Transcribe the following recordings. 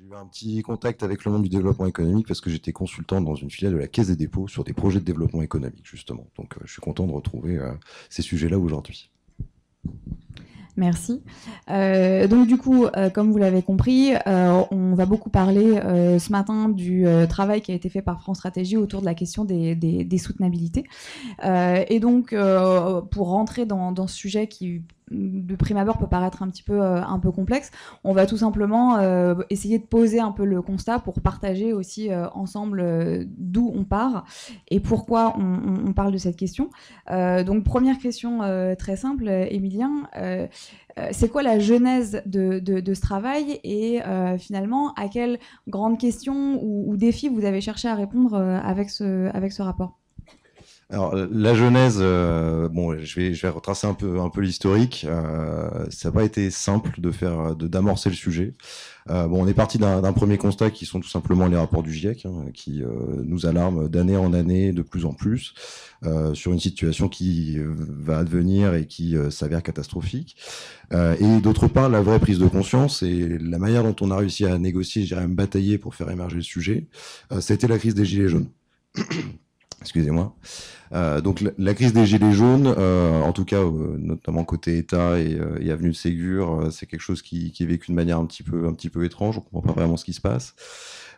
J'ai eu un petit contact avec le monde du développement économique parce que j'étais consultant dans une filiale de la Caisse des dépôts sur des projets de développement économique, justement. Donc, je suis content de retrouver ces sujets-là aujourd'hui. Merci. Donc du coup, comme vous l'avez compris, on va beaucoup parler ce matin du travail qui a été fait par France Stratégie autour de la question des soutenabilités. Et donc, pour rentrer dans ce sujet qui, de prime abord, peut paraître un peu complexe, on va tout simplement essayer de poser un peu le constat pour partager aussi ensemble d'où on part et pourquoi on parle de cette question. Donc, première question très simple, Émilien. C'est quoi la genèse de ce travail et finalement, à quelles grandes questions ou défis vous avez cherché à répondre avec ce rapport ? Alors, la genèse, bon, je vais retracer un peu l'historique. Ça n'a pas été simple d'amorcer le sujet. Bon, on est parti d'un premier constat qui sont tout simplement les rapports du GIEC, qui nous alarment d'année en année de plus en plus sur une situation qui va advenir et qui s'avère catastrophique. Et d'autre part, la vraie prise de conscience et la manière dont on a réussi à négocier, je dirais même batailler pour faire émerger le sujet, c'était la crise des Gilets jaunes. Excusez-moi. Donc la crise des Gilets jaunes, en tout cas notamment côté État et Avenue de Ségur, c'est quelque chose qui est vécu de manière un petit peu étrange. On comprend pas vraiment ce qui se passe.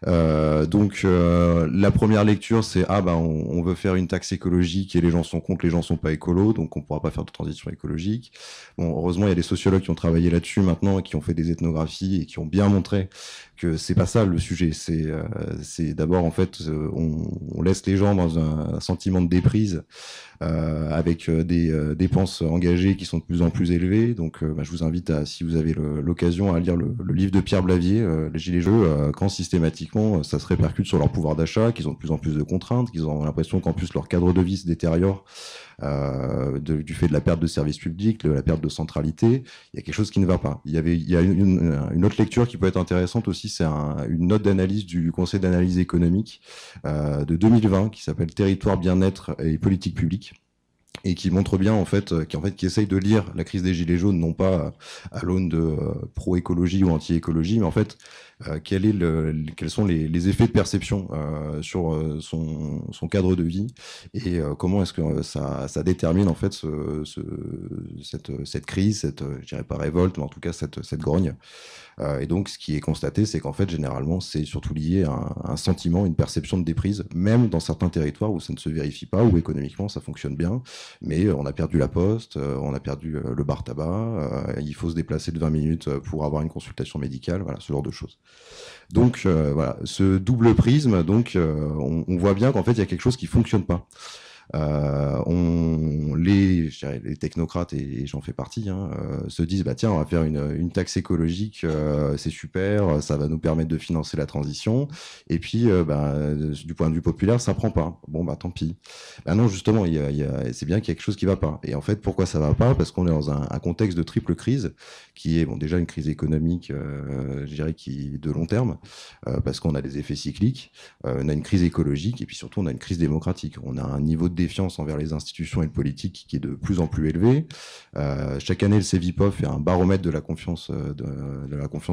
Donc la première lecture, c'est on veut faire une taxe écologique et les gens sont contre, les gens sont pas écolos, donc on pourra pas faire de transition écologique. Bon, heureusement, il y a des sociologues qui ont travaillé là-dessus maintenant et qui ont fait des ethnographies et qui ont bien montré que c'est pas ça le sujet. C'est d'abord en fait, on laisse les gens dans un sentiment de déprise avec des dépenses engagées qui sont de plus en plus élevées. Donc, je vous invite si vous avez l'occasion, à lire le livre de Pierre Blavier, Les Gilets jaunes, quand systématiquement ça se répercute sur leur pouvoir d'achat, qu'ils ont de plus en plus de contraintes, qu'ils ont l'impression qu'en plus leur cadre de vie se détériore du fait de la perte de services publics, de la perte de centralité. Il y a quelque chose qui ne va pas. Il y a une autre lecture qui peut être intéressante aussi, c'est une note d'analyse du Conseil d'analyse économique de 2020 qui s'appelle Territoire, bien-être et politique publique, et qui montre bien qui essaye de lire la crise des Gilets jaunes non pas à l'aune de pro-écologie ou anti-écologie, mais en fait quels sont les effets de perception sur son cadre de vie et comment est-ce que ça détermine en fait cette crise, je dirais pas révolte, mais en tout cas cette grogne. Et donc, ce qui est constaté, c'est qu'en fait, généralement, c'est surtout lié à un sentiment, une perception de déprise, même dans certains territoires où ça ne se vérifie pas, où économiquement ça fonctionne bien, mais on a perdu la poste, on a perdu le bar tabac, il faut se déplacer de 20 minutes pour avoir une consultation médicale, voilà, ce genre de choses. Donc, voilà, ce double prisme, donc, on voit bien qu'en fait, il y a quelque chose qui fonctionne pas. Les technocrates, et j'en fais partie, se disent tiens, on va faire une taxe écologique, c'est super, ça va nous permettre de financer la transition, et puis du point de vue populaire ça prend pas, bon tant pis. Non, justement, c'est bien qu'il y a quelque chose qui va pas, et en fait pourquoi ça va pas? Parce qu'on est dans un contexte de triple crise qui est déjà une crise économique, je dirais, qui de long terme, parce qu'on a des effets cycliques, on a une crise écologique, et puis surtout on a une crise démocratique. On a un niveau de défiance envers les institutions et le politique qui est de plus en plus élevé. Chaque année, le Cevipof fait un baromètre de la confiance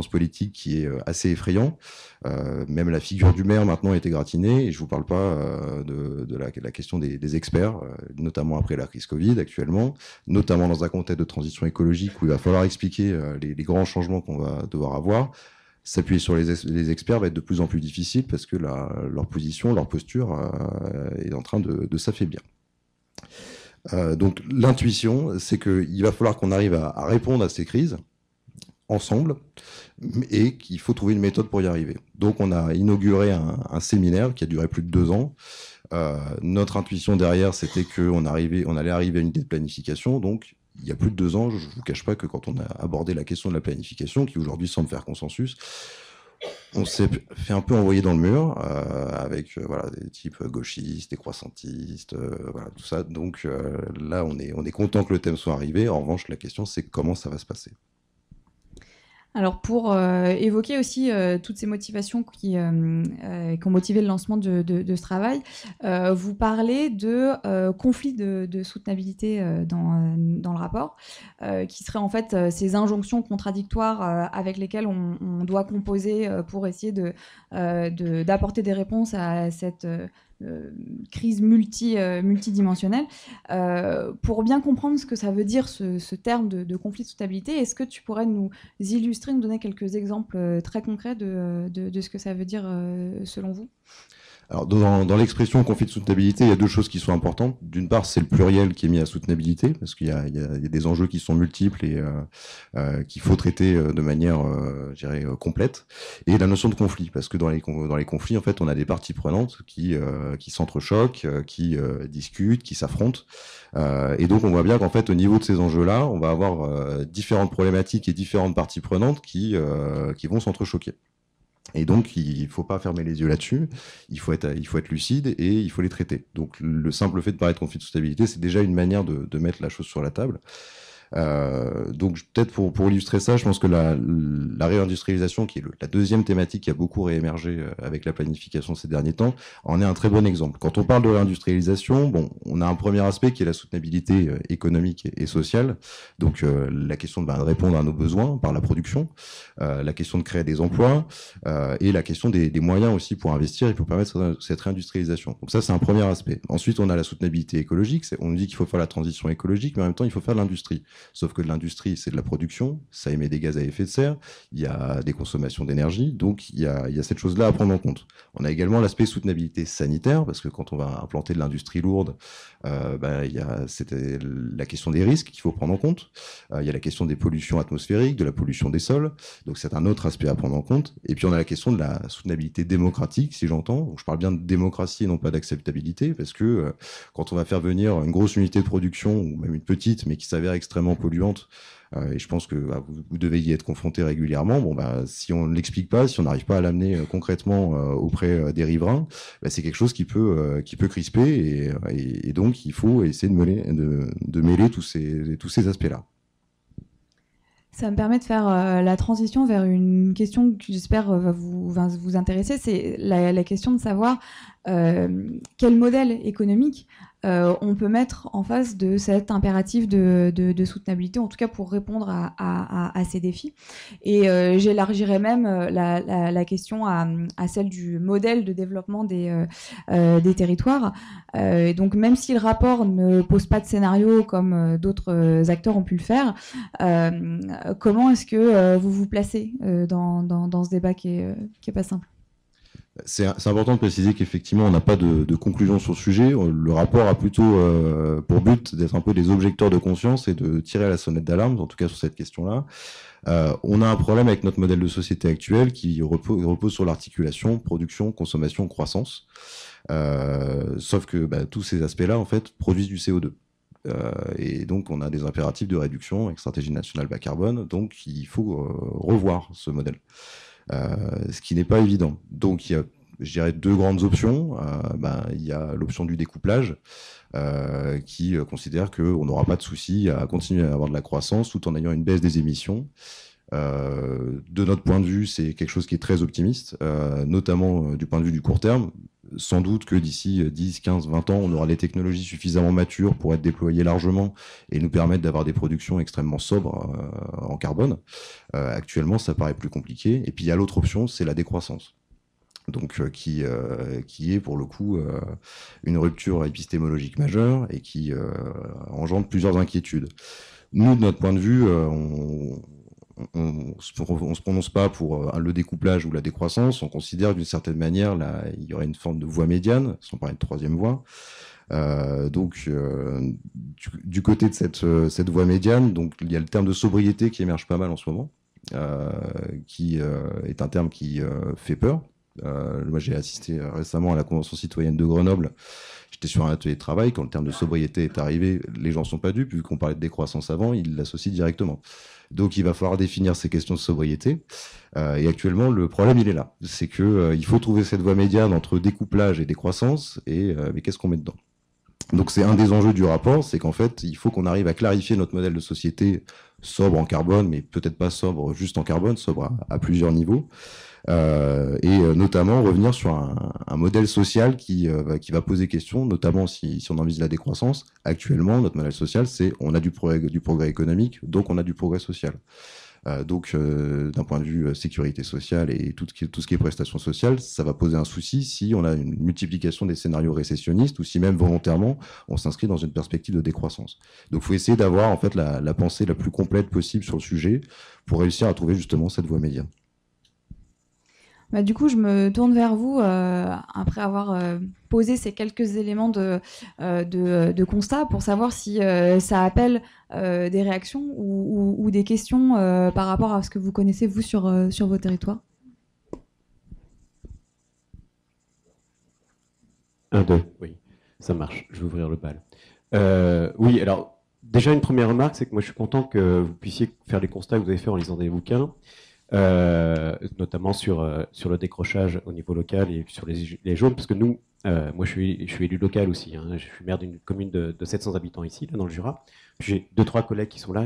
politique qui est assez effrayant. Même la figure du maire maintenant est égratignée, et je vous parle pas de la question des experts, notamment après la crise Covid actuellement, notamment dans un contexte de transition écologique où il va falloir expliquer les grands changements qu'on va devoir avoir. S'appuyer sur les experts va être de plus en plus difficile parce que leur position, leur posture est en train de s'affaiblir. Donc l'intuition, c'est qu'il va falloir qu'on arrive à répondre à ces crises ensemble et qu'il faut trouver une méthode pour y arriver. Donc on a inauguré un séminaire qui a duré plus de 2 ans. Notre intuition derrière, c'était qu'on allait arriver à une idée de planification, donc il y a plus de 2 ans, je ne vous cache pas que quand on a abordé la question de la planification, qui aujourd'hui semble faire consensus, on s'est fait un peu envoyer dans le mur avec des types gauchistes, décroissantistes, tout ça. Donc là, on est content que le thème soit arrivé. En revanche, la question, c'est comment ça va se passer. Alors pour évoquer aussi toutes ces motivations qui ont motivé le lancement de ce travail, vous parlez de conflits de soutenabilité dans le rapport, qui seraient en fait ces injonctions contradictoires avec lesquelles on doit composer pour essayer d'apporter des réponses à cette crise multidimensionnelle. Pour bien comprendre ce que ça veut dire ce terme de conflit de soutenabilité, est-ce que tu pourrais nous illustrer, nous donner quelques exemples très concrets de ce que ça veut dire selon vous? Alors, dans l'expression conflit de soutenabilité, il y a deux choses qui sont importantes. D'une part, c'est le pluriel qui est mis à soutenabilité, parce qu'il y a des enjeux qui sont multiples et qu'il faut traiter de manière, je dirais, complète. Et la notion de conflit, parce que dans les conflits, en fait, on a des parties prenantes qui s'entrechoquent, qui discutent, qui s'affrontent. Et donc, on voit bien qu'en fait, au niveau de ces enjeux-là, on va avoir différentes problématiques et différentes parties prenantes qui vont s'entrechoquer. Et donc, il faut pas fermer les yeux là-dessus. Il faut être lucide et il faut les traiter. Donc, le simple fait de parler de conflit de soutenabilité, c'est déjà une manière de mettre la chose sur la table. Donc peut-être pour illustrer ça, je pense que la réindustrialisation, qui est la deuxième thématique qui a beaucoup réémergé avec la planification ces derniers temps, en est un très bon exemple. Quand on parle de réindustrialisation, bon, on a un premier aspect qui est la soutenabilité économique et sociale. Donc la question de répondre à nos besoins par la production, la question de créer des emplois et la question des moyens aussi pour investir et pour permettre cette réindustrialisation. Donc ça, c'est un premier aspect. Ensuite, on a la soutenabilité écologique. On nous dit qu'il faut faire la transition écologique, mais en même temps, il faut faire de l'industrie. Sauf que de l'industrie, c'est de la production, ça émet des gaz à effet de serre, il y a des consommations d'énergie, donc il y a cette chose-là à prendre en compte. On a également l'aspect soutenabilité sanitaire, parce que quand on va implanter de l'industrie lourde, il y a la question des risques qu'il faut prendre en compte, il y a la question des pollutions atmosphériques, de la pollution des sols, donc c'est un autre aspect à prendre en compte. Et puis on a la question de la soutenabilité démocratique, si j'entends. Donc, je parle bien de démocratie et non pas d'acceptabilité, parce que quand on va faire venir une grosse unité de production, ou même une petite, mais qui s'avère extrêmement polluante, et je pense que vous devez y être confronté régulièrement. Bon, si on ne l'explique pas, si on n'arrive pas à l'amener concrètement auprès des riverains, c'est quelque chose qui peut crisper, et donc il faut essayer de mêler tous ces aspects-là. Ça me permet de faire la transition vers une question que j'espère va vous intéresser. C'est la question de savoir quel modèle économique on peut mettre en face de cet impératif de soutenabilité, en tout cas pour répondre à ces défis. Et j'élargirais même la question à celle du modèle de développement des territoires. Et donc même si le rapport ne pose pas de scénario comme d'autres acteurs ont pu le faire, comment est-ce que vous vous placez dans ce débat qui est pas simple? C'est important de préciser qu'effectivement, on n'a pas de conclusion sur le sujet. Le rapport a plutôt pour but d'être un peu des objecteurs de conscience et de tirer à la sonnette d'alarme, en tout cas sur cette question-là. On a un problème avec notre modèle de société actuel qui repose sur l'articulation production, consommation, croissance. Sauf que tous ces aspects-là, en fait, produisent du CO2. Et donc, on a des impératifs de réduction avec stratégie nationale bas carbone. Donc, il faut revoir ce modèle. Ce qui n'est pas évident. Donc, il y a, je dirais, deux grandes options. Il y a l'option du découplage, qui considère qu'on n'aura pas de souci à continuer à avoir de la croissance tout en ayant une baisse des émissions. De notre point de vue, c'est quelque chose qui est très optimiste, notamment du point de vue du court terme. Sans doute que d'ici 10, 15, 20 ans, on aura les technologies suffisamment matures pour être déployées largement et nous permettre d'avoir des productions extrêmement sobres en carbone. Actuellement, ça paraît plus compliqué. Et puis, il y a l'autre option, c'est la décroissance. Donc, qui est pour le coup une rupture épistémologique majeure et qui engendre plusieurs inquiétudes. Nous, de notre point de vue, on se prononce pas pour le découplage ou la décroissance. On considère d'une certaine manière, là, il y aurait une forme de voie médiane, sans parler de troisième voie. Du côté de cette voie médiane, donc il y a le terme de sobriété qui émerge pas mal en ce moment, qui est un terme qui fait peur. Moi, j'ai assisté récemment à la Convention citoyenne de Grenoble. J'étais sur un atelier de travail. Quand le terme de sobriété est arrivé, les gens ne sont pas dupes. Vu qu'on parlait de décroissance avant, ils l'associent directement. Donc, il va falloir définir ces questions de sobriété. Et actuellement, le problème, il est là. C'est qu'il faut trouver cette voie médiane entre découplage et décroissance. Mais qu'est-ce qu'on met dedans ? Donc c'est un des enjeux du rapport, c'est qu'en fait, il faut qu'on arrive à clarifier notre modèle de société sobre en carbone, mais peut-être pas sobre juste en carbone, sobre à plusieurs niveaux. Notamment revenir sur un modèle social qui va poser question, notamment si on envisage la décroissance. Actuellement, notre modèle social, c'est on a du progrès économique, donc on a du progrès social. D'un point de vue sécurité sociale et tout ce qui est prestations sociales, ça va poser un souci si on a une multiplication des scénarios récessionnistes ou si même volontairement on s'inscrit dans une perspective de décroissance. Donc, il faut essayer d'avoir en fait la pensée la plus complète possible sur le sujet pour réussir à trouver justement cette voie médiane. Bah, du coup, je me tourne vers vous après avoir posé ces quelques éléments de constat pour savoir si ça appelle des réactions ou des questions par rapport à ce que vous connaissez, vous, sur vos territoires. 1, 2, oui, ça marche, je vais ouvrir le bal. Oui, alors, déjà une première remarque, c'est que moi je suis content que vous puissiez faire les constats que vous avez fait en lisant des bouquins. Notamment sur le décrochage au niveau local et sur les jaunes, parce que nous, moi je suis élu local aussi, hein, je suis maire d'une commune de 700 habitants ici, là, dans le Jura. J'ai 2-3 collègues qui sont là,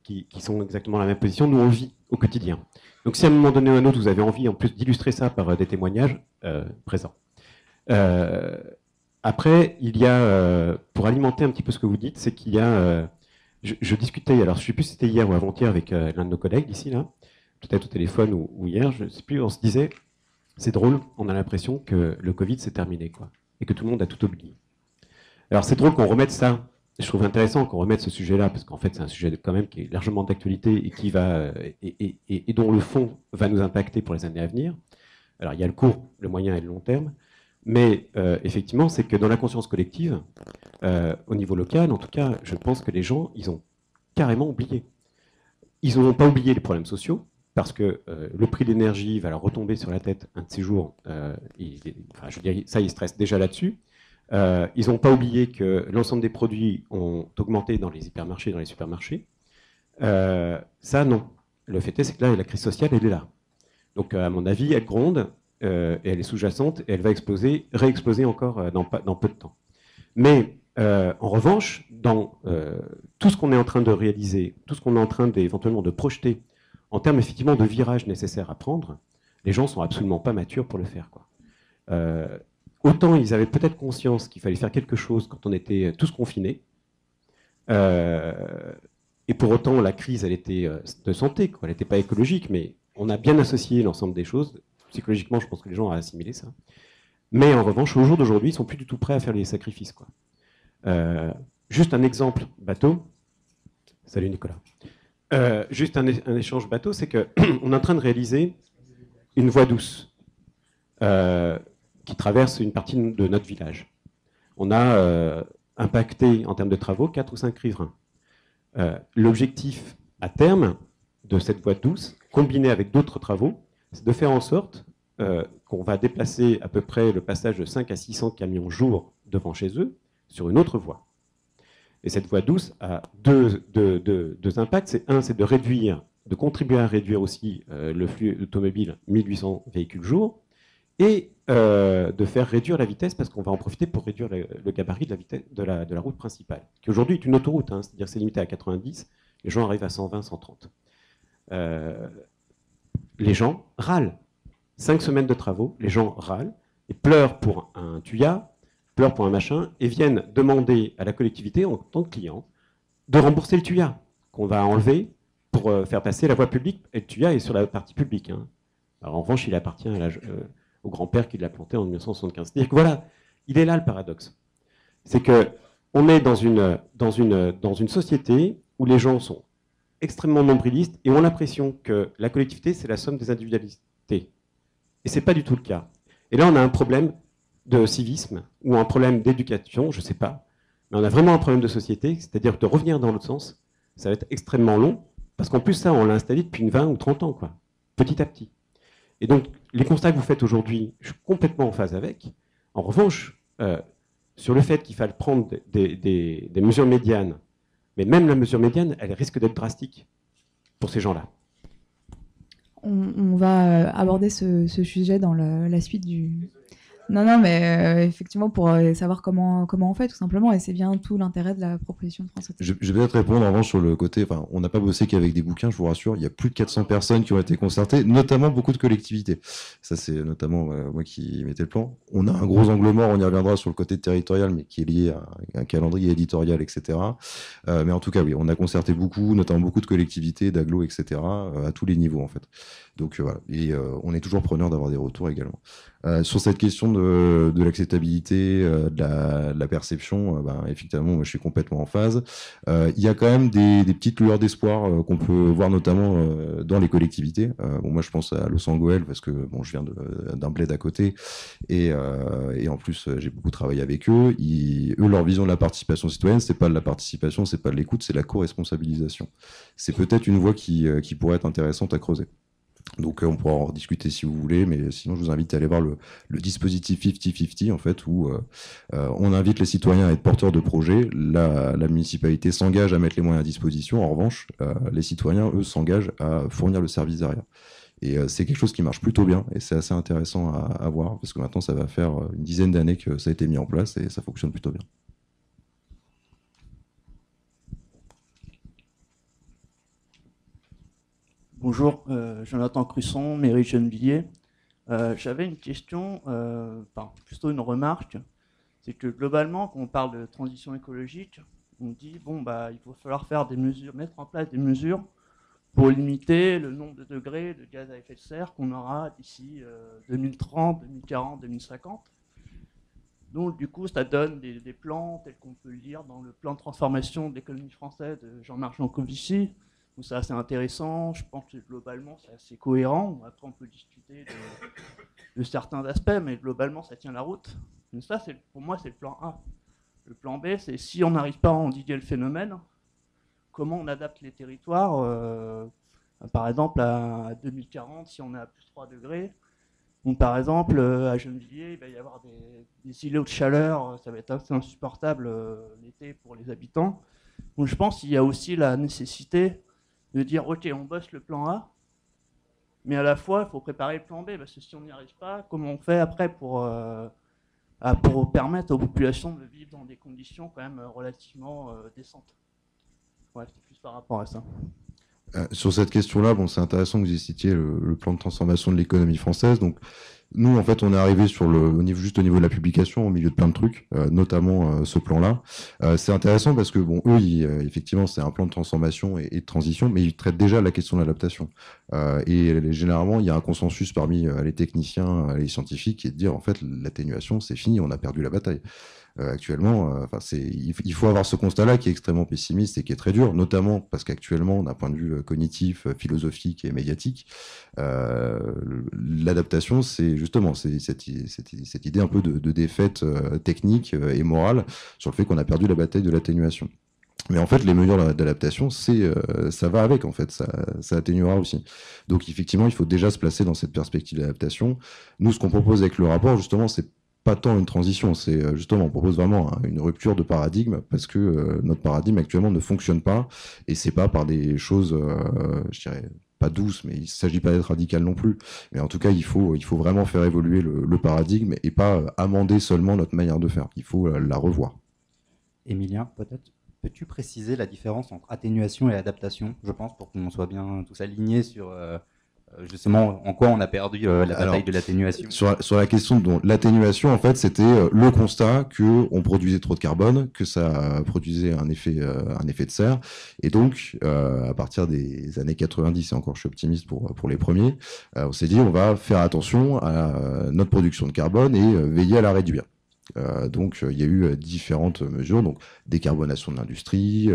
qui sont exactement dans la même position. Nous, on vit au quotidien. Donc si à un moment donné ou à un autre, vous avez envie en plus d'illustrer ça par des témoignages, présents. Après, il y a, pour alimenter un petit peu ce que vous dites, c'est qu'il y a, je discutais, alors je ne sais plus si c'était hier ou avant-hier avec l'un de nos collègues ici, là, peut-être au téléphone ou hier, je ne sais plus, on se disait, c'est drôle, on a l'impression que le Covid c'est terminé, quoi, et que tout le monde a tout oublié. Alors c'est drôle qu'on remette ça, je trouve intéressant qu'on remette ce sujet-là, parce qu'en fait c'est un sujet quand même qui est largement d'actualité et qui va et dont le fond va nous impacter pour les années à venir. Alors il y a le court, le moyen et le long terme, mais effectivement c'est que dans la conscience collective, au niveau local, en tout cas, je pense que les gens, ils ont carrément oublié. Ils n'ont pas oublié les problèmes sociaux, parce que le prix de l'énergie va leur retomber sur la tête un de ces jours. Je veux dire, ça, ils stressent déjà là-dessus. Ils n'ont pas oublié que l'ensemble des produits ont augmenté dans les hypermarchés, dans les supermarchés. Ça, non. Le fait est, c'est que là, la crise sociale, elle est là. Donc, à mon avis, elle gronde, et elle est sous-jacente, et elle va réexploser encore dans peu de temps. Mais, en revanche, dans tout ce qu'on est en train de réaliser, tout ce qu'on est en train éventuellement de projeter, en termes effectivement de virages nécessaires à prendre, les gens sont absolument pas matures pour le faire, quoi. Autant ils avaient peut-être conscience qu'il fallait faire quelque chose quand on était tous confinés, et pour autant la crise elle était de santé, quoi. Elle n'était pas écologique, mais on a bien associé l'ensemble des choses. Psychologiquement, je pense que les gens ont assimilé ça. Mais en revanche, au jour d'aujourd'hui, ils sont plus du tout prêts à faire les sacrifices, quoi. Juste un exemple bateau. Salut Nicolas. Juste un échange bateau, c'est qu'on est en train de réaliser une voie douce qui traverse une partie de notre village. On a impacté en termes de travaux 4 ou 5 riverains. L'objectif à terme de cette voie douce, combiné avec d'autres travaux, c'est de faire en sorte qu'on va déplacer à peu près le passage de 5 à 600 camions jour devant chez eux sur une autre voie. Et cette voie douce a deux impacts. C'est de contribuer à réduire aussi le flux automobile, 1800 véhicules jour, et de faire réduire la vitesse, parce qu'on va en profiter pour réduire le gabarit de la vitesse de la route principale, qui aujourd'hui est une autoroute, hein, c'est-à-dire c'est limité à 90, les gens arrivent à 120, 130. Les gens râlent. 5 semaines de travaux, les gens râlent et pleurent pour un tuya, pleurent pour un machin, et viennent demander à la collectivité, en tant que client, de rembourser le tuya qu'on va enlever pour faire passer la voie publique. Et le tuya est sur la partie publique, hein. Alors, en revanche, il appartient au grand-père qui l'a planté en 1975. C'est-à-dire que voilà, il est là le paradoxe. C'est qu'on est dans une société où les gens sont extrêmement nombrilistes et ont l'impression que la collectivité, c'est la somme des individualités. Et ce n'est pas du tout le cas. Et là, on a un problème de civisme ou un problème d'éducation, je ne sais pas. Mais on a vraiment un problème de société, c'est-à-dire de revenir dans l'autre sens, ça va être extrêmement long, parce qu'en plus, ça, on l'a installé depuis 20 ou 30 ans, quoi, petit à petit. Et donc, les constats que vous faites aujourd'hui, je suis complètement en phase avec. En revanche, sur le fait qu'il faille prendre des mesures médianes, mais même la mesure médiane, elle risque d'être drastique pour ces gens-là. On va aborder ce sujet dans la suite Non, mais effectivement, pour savoir comment on fait, tout simplement, et c'est bien tout l'intérêt de la proposition de France Stratégie. Je vais peut-être répondre en revanche sur le côté, enfin, on n'a pas bossé qu'avec des bouquins, je vous rassure, il y a plus de 400 personnes qui ont été concertées, notamment beaucoup de collectivités. Ça, c'est notamment moi qui mettais le plan. On a un gros angle mort, on y reviendra sur le côté territorial, mais qui est lié à un calendrier éditorial, etc. Mais en tout cas, oui, on a concerté beaucoup, notamment beaucoup de collectivités, d'agglos, etc., à tous les niveaux, en fait. Donc voilà, et on est toujours preneur d'avoir des retours également. Sur cette question de l'acceptabilité, de la perception, ben, effectivement, moi, je suis complètement en phase. Il y a quand même des petites lueurs d'espoir qu'on peut voir notamment dans les collectivités. Bon, moi, je pense à Los Angeles parce que bon, je viens d'un bled à côté et en plus, j'ai beaucoup travaillé avec eux. Eux, leur vision de la participation citoyenne, c'est pas de la participation, c'est pas de l'écoute, c'est la co-responsabilisation. C'est peut-être une voie qui pourrait être intéressante à creuser. Donc on pourra en rediscuter si vous voulez, mais sinon je vous invite à aller voir le dispositif 50-50 en fait, où on invite les citoyens à être porteurs de projets. La municipalité s'engage à mettre les moyens à disposition. En revanche, les citoyens, eux, s'engagent à fournir le service derrière. Et c'est quelque chose qui marche plutôt bien et c'est assez intéressant à voir parce que maintenant ça va faire une dizaine d'années que ça a été mis en place et ça fonctionne plutôt bien. Bonjour, Jonathan Crusson, mairie de Gennevilliers. J'avais une question, plutôt une remarque. C'est que globalement, quand on parle de transition écologique, on dit bon bah il va falloir faire des mesures, mettre en place des mesures pour limiter le nombre de degrés de gaz à effet de serre qu'on aura d'ici 2030, 2040, 2050. Donc du coup, ça donne des plans tels qu'on peut lire dans le plan de transformation de l'économie française de Jean-Marc Jancovici. Donc c'est assez intéressant, je pense que globalement c'est assez cohérent. Après on peut discuter de certains aspects, mais globalement ça tient la route. Donc ça, pour moi, c'est le plan A. Le plan B, c'est si on n'arrive pas à endiguer le phénomène, comment on adapte les territoires, par exemple à 2040, si on est à plus 3 degrés. Donc, par exemple, à Gennevilliers, il va y avoir des îlots de chaleur, ça va être assez insupportable l'été pour les habitants. Donc je pense qu'il y a aussi la nécessité de dire ok, on bosse le plan A, mais à la fois il faut préparer le plan B, parce que si on n'y arrive pas, comment on fait après pour permettre aux populations de vivre dans des conditions quand même relativement décentes. Ouais, c'est plus par rapport à ça. Sur cette question-là, bon, c'est intéressant que vous citiez le plan de transformation de l'économie française. Donc, nous, en fait, on est arrivé juste au niveau de la publication, au milieu de plein de trucs, notamment ce plan-là. C'est intéressant parce que, bon, eux, effectivement, c'est un plan de transformation et de transition, mais ils traitent déjà la question de l'adaptation. Et généralement, il y a un consensus parmi les techniciens, les scientifiques, qui est de dire, en fait, l'atténuation, c'est fini, on a perdu la bataille. Actuellement, il faut avoir ce constat-là qui est extrêmement pessimiste et qui est très dur, notamment parce qu'actuellement, d'un point de vue cognitif, philosophique et médiatique, l'adaptation, c'est justement cette idée un peu de défaite technique et morale sur le fait qu'on a perdu la bataille de l'atténuation. Mais en fait, les mesures d'adaptation, ça va avec, en fait, ça atténuera aussi. Donc, effectivement, il faut déjà se placer dans cette perspective d'adaptation. Nous, ce qu'on propose avec le rapport, justement, c'est pas tant une transition, c'est justement, on propose vraiment une rupture de paradigme parce que notre paradigme actuellement ne fonctionne pas et c'est pas par des choses, je dirais, pas douces, mais il ne s'agit pas d'être radical non plus. Mais en tout cas, il faut vraiment faire évoluer le paradigme et pas amender seulement notre manière de faire. Il faut la revoir. Emilien, peut-être peux-tu préciser la différence entre atténuation et adaptation, je pense, pour qu'on soit bien tous alignés sur justement en quoi on a perdu la bataille de l'atténuation. Sur la question de l'atténuation, en fait, c'était le constat qu'on produisait trop de carbone, que ça produisait un effet de serre. Et donc, à partir des années 90, et encore je suis optimiste pour les premiers, on s'est dit on va faire attention à notre production de carbone et veiller à la réduire. Donc il y a eu différentes mesures, donc décarbonation de l'industrie,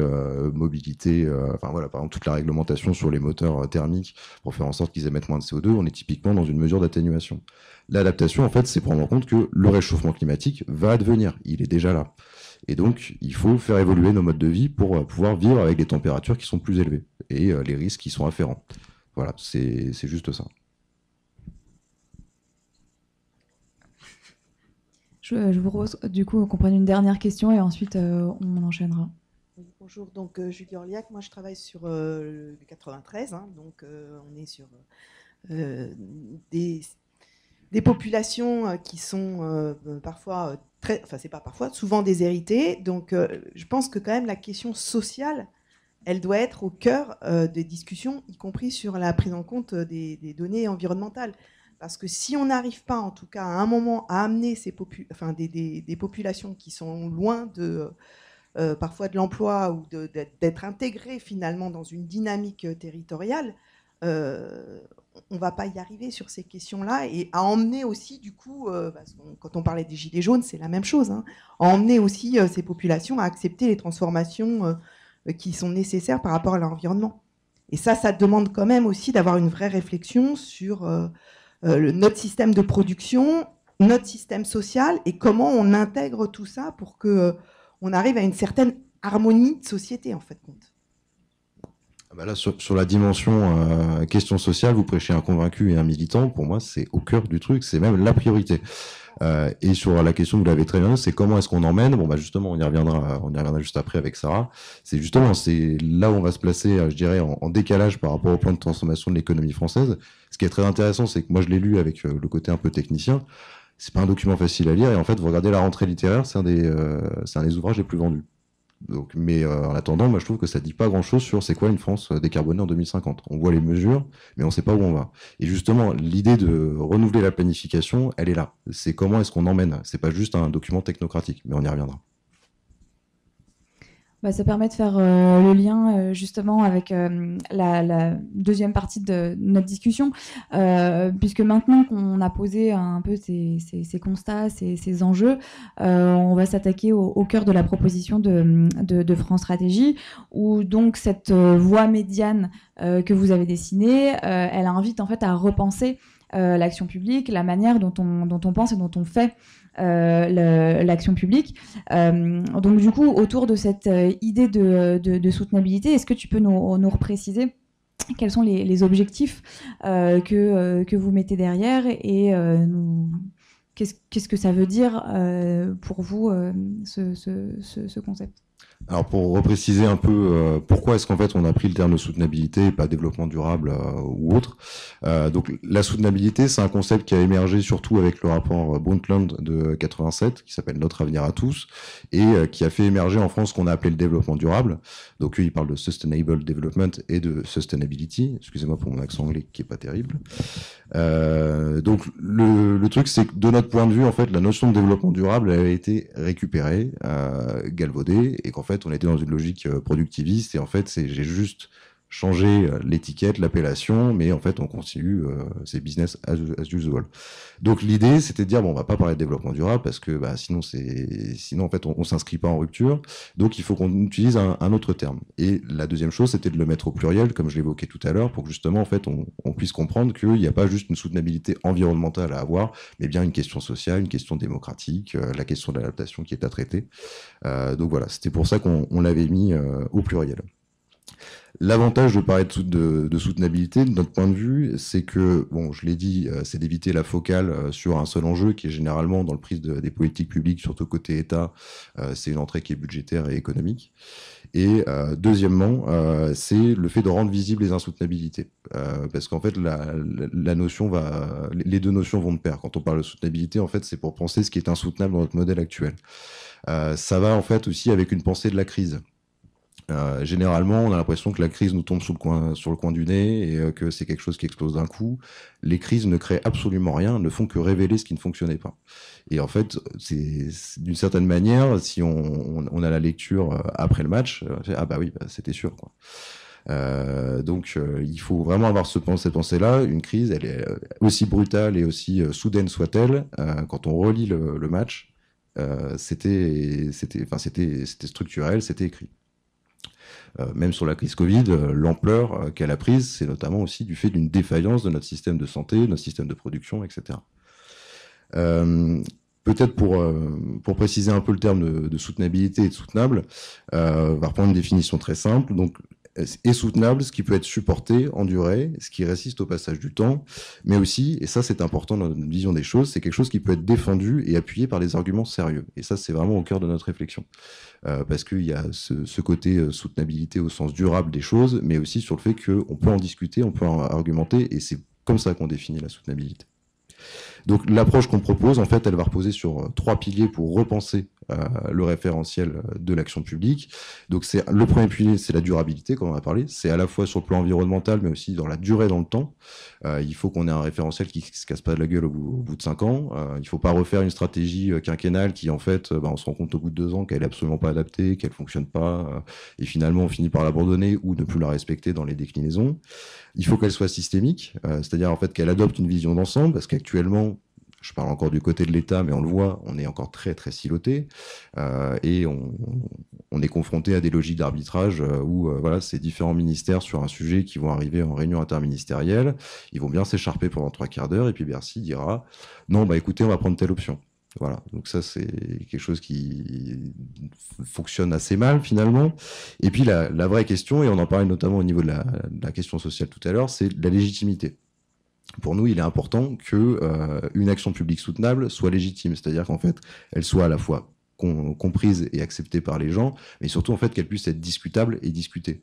mobilité, enfin voilà, par exemple toute la réglementation sur les moteurs thermiques pour faire en sorte qu'ils émettent moins de CO2, on est typiquement dans une mesure d'atténuation. L'adaptation, en fait, c'est prendre en compte que le réchauffement climatique va advenir, il est déjà là. Et donc, il faut faire évoluer nos modes de vie pour pouvoir vivre avec des températures qui sont plus élevées et les risques qui sont afférents. Voilà, c'est juste ça. Je vous propose du coup qu'on prenne une dernière question et ensuite on enchaînera. Oui, bonjour, donc Julie Orliac, moi je travaille sur le 93, hein, donc on est sur des des populations qui sont parfois c'est pas parfois, souvent déshéritées. Donc, je pense que quand même la question sociale, elle doit être au cœur des discussions, y compris sur la prise en compte des données environnementales. Parce que si on n'arrive pas, en tout cas, à un moment, à amener des populations qui sont loin parfois de l'emploi ou d'être intégrées finalement dans une dynamique territoriale, on ne va pas y arriver sur ces questions-là, et à emmener aussi, du coup, quand on parlait des gilets jaunes, c'est la même chose, hein, à emmener aussi ces populations à accepter les transformations qui sont nécessaires par rapport à l'environnement. Et ça demande quand même aussi d'avoir une vraie réflexion sur notre système de production, notre système social, et comment on intègre tout ça pour qu'on arrive à une certaine harmonie de société, en fait. Bah là, sur la dimension question sociale, vous prêchez un convaincu et un militant. Pour moi, c'est au cœur du truc, c'est même la priorité. Et sur la question, vous l'avez très bien, c'est comment est-ce qu'on emmène. Bon, bah justement, on y reviendra juste après avec Sarah. C'est là où on va se placer, je dirais, en décalage par rapport au plan de transformation de l'économie française. Ce qui est très intéressant, c'est que moi, je l'ai lu avec le côté un peu technicien. C'est pas un document facile à lire, et en fait, vous regardez la rentrée littéraire, c'est un des ouvrages les plus vendus. Donc, mais en attendant, moi je trouve que ça dit pas grand-chose sur c'est quoi une France décarbonée en 2050. On voit les mesures, mais on sait pas où on va. Et justement, l'idée de renouveler la planification, elle est là. C'est comment est-ce qu'on emmène. C'est pas juste un document technocratique, mais on y reviendra. Ça permet de faire le lien justement avec la deuxième partie de notre discussion, puisque maintenant qu'on a posé un peu ces constats, ces enjeux, on va s'attaquer au cœur de la proposition de France Stratégie, où donc cette voie médiane que vous avez dessinée, elle invite en fait à repenser l'action publique, la manière dont on pense et dont on fait l'action publique. Donc du coup, autour de cette idée de soutenabilité, est-ce que tu peux nous repréciser quels sont les objectifs que vous mettez derrière, et qu'est-ce que ça veut dire pour vous ce concept ? Alors pour repréciser un peu pourquoi est-ce qu'en fait on a pris le terme de soutenabilité et pas développement durable ou autre. Donc la soutenabilité, c'est un concept qui a émergé surtout avec le rapport Brundtland de 87 qui s'appelle Notre avenir à tous, et qui a fait émerger en France ce qu'on a appelé le développement durable. Donc eux, ils parlent de sustainable development et de sustainability. Excusez-moi pour mon accent anglais qui est pas terrible. Donc le truc, c'est que de notre point de vue, en fait, la notion de développement durable elle a été récupérée, galvaudée, et qu'en fait on était dans une logique productiviste, et en fait j'ai juste changé l'étiquette, l'appellation, mais en fait on continue, c'est business as usual. Donc l'idée c'était de dire bon, on va pas parler de développement durable parce que sinon en fait on s'inscrit pas en rupture, donc il faut qu'on utilise un autre terme. Et la deuxième chose c'était de le mettre au pluriel, comme je l'évoquais tout à l'heure, pour que justement en fait on puisse comprendre qu'il n'y a pas juste une soutenabilité environnementale à avoir, mais bien une question sociale, une question démocratique, la question de l'adaptation qui est à traiter. Donc voilà, c'était pour ça qu'on l'avait mis au pluriel. L'avantage de parler de soutenabilité, de notre point de vue, c'est que, bon, je l'ai dit, c'est d'éviter la focale sur un seul enjeu qui est généralement dans le prisme des politiques publiques, surtout côté État, c'est une entrée qui est budgétaire et économique. Et deuxièmement, c'est le fait de rendre visibles les insoutenabilités. Parce qu'en fait, les deux notions vont de pair. Quand on parle de soutenabilité, en fait, c'est pour penser ce qui est insoutenable dans notre modèle actuel. Ça va en fait aussi avec une pensée de la crise. Généralement, on a l'impression que la crise nous tombe sur le coin du nez, et que c'est quelque chose qui explose d'un coup. Les crises ne créent absolument rien, ne font que révéler ce qui ne fonctionnait pas. Et en fait, c'est d'une certaine manière, si on a la lecture après le match, ah bah oui, c'était sûr, quoi. Donc il faut vraiment avoir cette pensée-là. Une crise, elle est aussi brutale et aussi soudaine soit-elle. Quand on relit le match, c'était structurel, c'était écrit. Même sur la crise Covid, l'ampleur qu'elle a prise, c'est notamment aussi du fait d'une défaillance de notre système de santé, de notre système de production, etc. Peut-être pour préciser un peu le terme de soutenabilité et de soutenable, on va reprendre une définition très simple. Donc, est soutenable, ce qui peut être supporté en durée, ce qui résiste au passage du temps, mais aussi, et ça c'est important dans notre vision des choses, c'est quelque chose qui peut être défendu et appuyé par des arguments sérieux. Et ça c'est vraiment au cœur de notre réflexion. Parce qu'il y a ce côté soutenabilité au sens durable des choses, mais aussi sur le fait qu'on peut en discuter, on peut en argumenter, et c'est comme ça qu'on définit la soutenabilité. Donc l'approche qu'on propose, en fait, elle va reposer sur 3 piliers pour repenser le référentiel de l'action publique. Donc le premier pilier, c'est la durabilité, comme on a parlé. C'est à la fois sur le plan environnemental, mais aussi dans la durée dans le temps. Il faut qu'on ait un référentiel qui se casse pas de la gueule au bout de 5 ans. Il ne faut pas refaire une stratégie quinquennale qui, en fait, on se rend compte au bout de 2 ans qu'elle est absolument pas adaptée, qu'elle fonctionne pas, et finalement on finit par l'abandonner ou ne plus la respecter dans les déclinaisons. Il faut qu'elle soit systémique, c'est-à-dire en fait qu'elle adopte une vision d'ensemble, parce qu'actuellement, je parle encore du côté de l'État, mais on le voit, on est encore très très siloté, et on est confronté à des logiques d'arbitrage où voilà, ces différents ministères sur un sujet qui vont arriver en réunion interministérielle, ils vont bien s'écharper pendant 3/4 d'heure, et puis Bercy dira non, bah écoutez, on va prendre telle option. Voilà, donc ça c'est quelque chose qui fonctionne assez mal finalement. Et puis la vraie question, et on en parlait notamment au niveau de la question sociale tout à l'heure, c'est la légitimité. Pour nous, il est important que une action publique soutenable soit légitime, c'est-à-dire qu'en fait, elle soit à la fois comprise et acceptée par les gens, mais surtout en fait qu'elle puisse être discutable et discutée.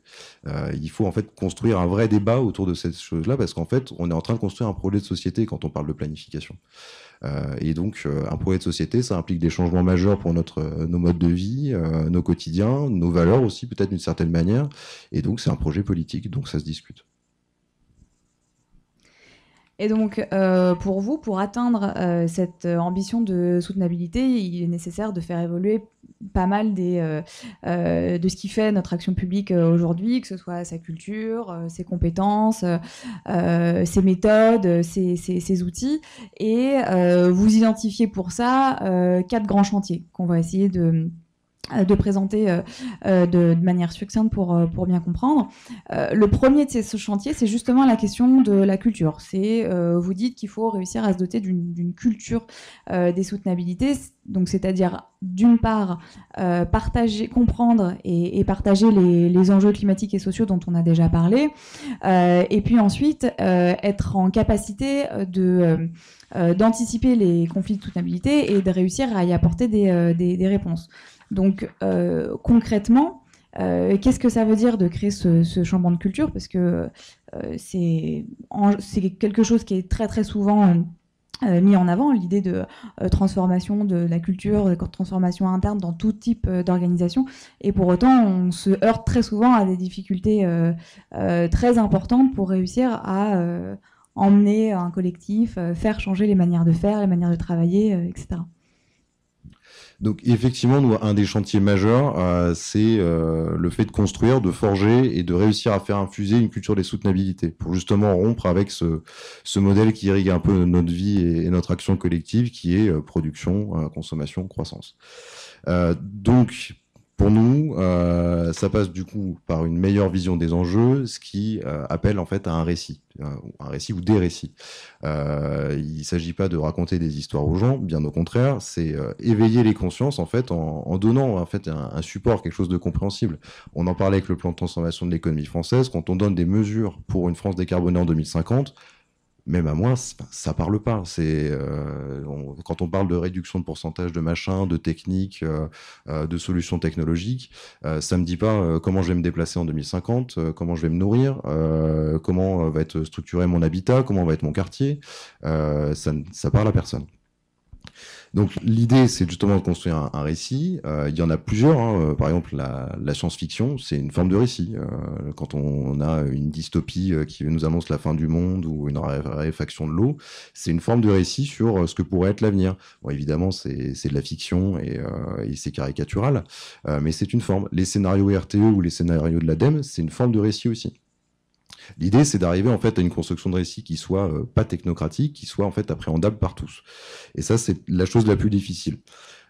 Il faut en fait construire un vrai débat autour de cette chose-là, parce qu'en fait, on est en train de construire un projet de société quand on parle de planification. Et donc, un projet de société, ça implique des changements majeurs pour nos modes de vie, nos quotidiens, nos valeurs aussi, peut-être d'une certaine manière. Et donc, c'est un projet politique, donc ça se discute. Et donc, pour vous, pour atteindre cette ambition de soutenabilité, il est nécessaire de faire évoluer pas mal de ce qui fait notre action publique aujourd'hui, que ce soit sa culture, ses compétences, ses méthodes, ses outils. Et vous identifiez pour ça 4 grands chantiers qu'on va essayer de présenter de manière succincte pour bien comprendre. Le premier de ce chantier, c'est justement la question de la culture. Vous dites qu'il faut réussir à se doter d'une culture des soutenabilités, donc c'est-à-dire d'une part partager, comprendre et partager les enjeux climatiques et sociaux dont on a déjà parlé, et puis ensuite être en capacité d'anticiper les conflits de soutenabilité et de réussir à y apporter des réponses. Donc concrètement, qu'est-ce que ça veut dire de créer ce changement de culture? Parce que c'est quelque chose qui est très très souvent mis en avant, l'idée de transformation de la culture, de transformation interne dans tout type d'organisation. Et pour autant, on se heurte très souvent à des difficultés très importantes pour réussir à emmener un collectif, faire changer les manières de faire, les manières de travailler, etc. Donc effectivement, nous, un des chantiers majeurs, c'est le fait de construire, de forger et de réussir à faire infuser une culture des soutenabilités pour justement rompre avec ce modèle qui irrigue un peu notre vie et notre action collective, qui est production, consommation, croissance. Donc pour nous, ça passe du coup par une meilleure vision des enjeux, ce qui appelle en fait à un récit ou des récits. Il ne s'agit pas de raconter des histoires aux gens, bien au contraire, c'est éveiller les consciences en fait en donnant en fait un support, quelque chose de compréhensible. On en parlait avec le plan de transformation de l'économie française. Quand on donne des mesures pour une France décarbonée en 2050, même à moi, ça parle pas. Quand on parle de réduction de pourcentage de machin, de techniques, de solutions technologiques, ça me dit pas comment je vais me déplacer en 2050, comment je vais me nourrir, comment va être structuré mon habitat, comment va être mon quartier. Ça parle à personne. Donc l'idée, c'est justement de construire un récit. Il y en a plusieurs. Hein. Par exemple, la science-fiction, c'est une forme de récit. Quand on a une dystopie qui nous annonce la fin du monde ou une raréfaction de l'eau, c'est une forme de récit sur ce que pourrait être l'avenir. Bon, évidemment, c'est de la fiction et c'est caricatural, mais c'est une forme. Les scénarios RTE ou les scénarios de l'ADEME, c'est une forme de récit aussi. L'idée, c'est d'arriver en fait à une construction de récit qui soit pas technocratique, qui soit en fait appréhendable par tous. Et ça, c'est la chose la plus difficile.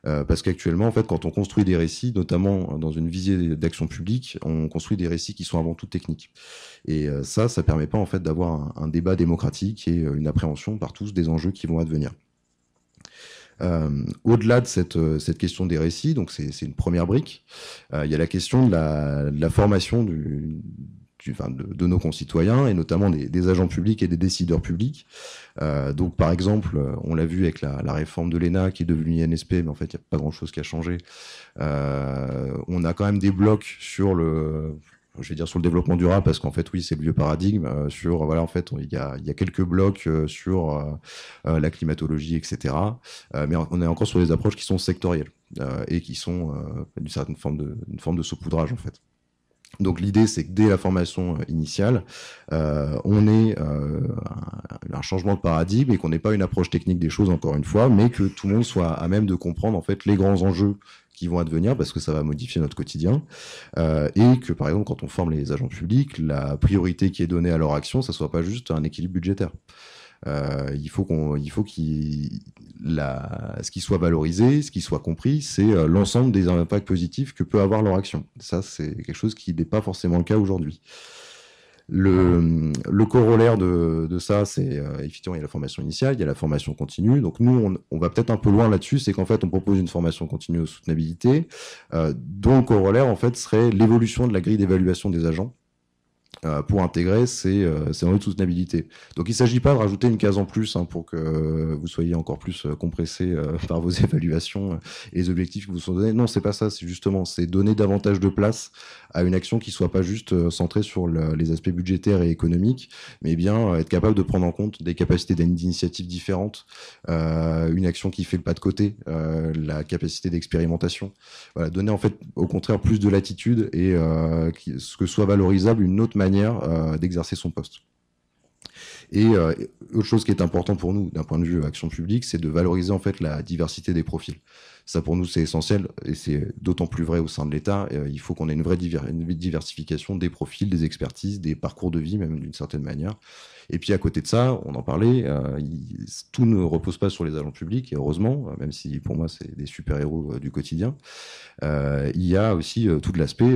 Parce qu'actuellement, en fait, quand on construit des récits, notamment dans une visée d'action publique, on construit des récits qui sont avant tout techniques. Et ça permet pas en fait d'avoir un débat démocratique et une appréhension par tous des enjeux qui vont advenir. Au-delà de cette question des récits, donc c'est une première brique, il y a la question de la formation de nos concitoyens et notamment des agents publics et des décideurs publics. Donc par exemple, on l'a vu avec la réforme de l'ENA qui est devenue INSP, mais en fait il n'y a pas grand-chose qui a changé. On a quand même des blocs sur je vais dire sur le développement durable parce qu'en fait oui c'est le vieux paradigme sur voilà en fait il y a quelques blocs sur la climatologie etc. Mais on est encore sur des approches qui sont sectorielles et qui sont d'une certaine forme de saupoudrage en fait. Donc l'idée c'est que dès la formation initiale on ait un changement de paradigme et qu'on n'ait pas une approche technique des choses encore une fois, mais que tout le monde soit à même de comprendre en fait les grands enjeux qui vont advenir parce que ça va modifier notre quotidien et que par exemple quand on forme les agents publics, la priorité qui est donnée à leur action, ça soit pas juste un équilibre budgétaire. Il faut ce qui soit valorisé, ce qui soit compris, c'est l'ensemble des impacts positifs que peut avoir leur action. Ça, c'est quelque chose qui n'est pas forcément le cas aujourd'hui. Le corollaire de ça, c'est effectivement il y a la formation initiale, il y a la formation continue. Donc nous, on va peut-être un peu loin là-dessus, c'est qu'en fait on propose une formation continue aux soutenabilité, dont le corollaire en fait serait l'évolution de la grille d'évaluation des agents. Pour intégrer ces enjeux de soutenabilité. Donc il ne s'agit pas de rajouter une case en plus pour que vous soyez encore plus compressé par vos évaluations et les objectifs que vous sont donnés. Non, c'est pas ça, c'est donner davantage de place à une action qui ne soit pas juste centrée sur les aspects budgétaires et économiques, mais bien être capable de prendre en compte des capacités d'initiative différentes, une action qui fait le pas de côté, la capacité d'expérimentation. Voilà, donner en fait au contraire plus de latitude et que soit valorisable une autre manière d'exercer son poste. Et autre chose qui est important pour nous d'un point de vue action publique, c'est de valoriser en fait la diversité des profils. Ça pour nous c'est essentiel et c'est d'autant plus vrai au sein de l'État. Il faut qu'on ait une vraie diversification des profils, des expertises, des parcours de vie même d'une certaine manière. Et puis à côté de ça, on en parlait, tout ne repose pas sur les agents publics et heureusement, même si pour moi c'est des super-héros du quotidien. Il y a aussi tout l'aspect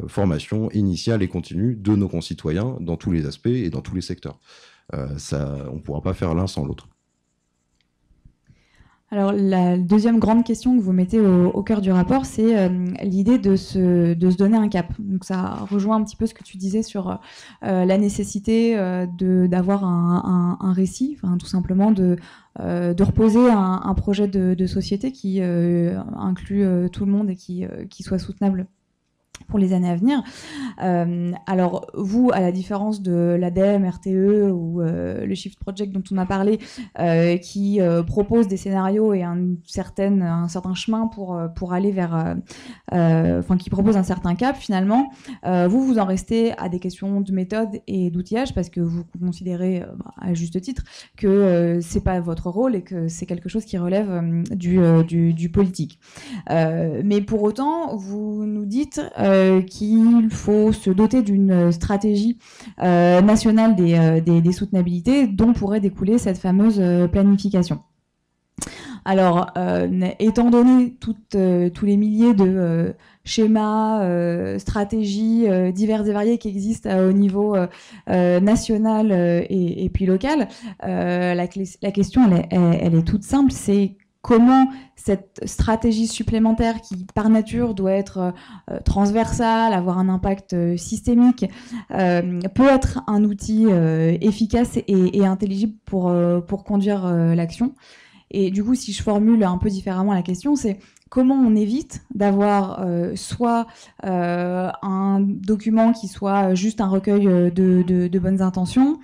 formation initiale et continue de nos concitoyens dans tous les aspects et dans tous les secteurs. On ne pourra pas faire l'un sans l'autre. Alors la deuxième grande question que vous mettez au cœur du rapport, c'est l'idée de se donner un cap. Donc ça rejoint un petit peu ce que tu disais sur la nécessité d'avoir un récit, tout simplement de reposer un projet de société qui inclut tout le monde et qui soit soutenable pour les années à venir. Alors vous, à la différence de l'ADEME, RTE ou le Shift Project dont on a parlé, qui propose des scénarios et un certain chemin pour aller vers, qui propose un certain cap finalement, vous en restez à des questions de méthode et d'outillage parce que vous considérez à juste titre que c'est pas votre rôle et que c'est quelque chose qui relève du politique. Mais pour autant, vous nous dites qu'il faut se doter d'une stratégie nationale des soutenabilités dont pourrait découler cette fameuse planification. Alors, étant donné tous les milliers de schémas, stratégies divers et variés qui existent au niveau national et puis local, la question, elle est toute simple, c'est comment cette stratégie supplémentaire qui, par nature, doit être transversale, avoir un impact systémique, peut être un outil efficace et intelligible pour conduire l'action. Et du coup, si je formule un peu différemment la question, c'est comment on évite d'avoir soit un document qui soit juste un recueil de bonnes intentions,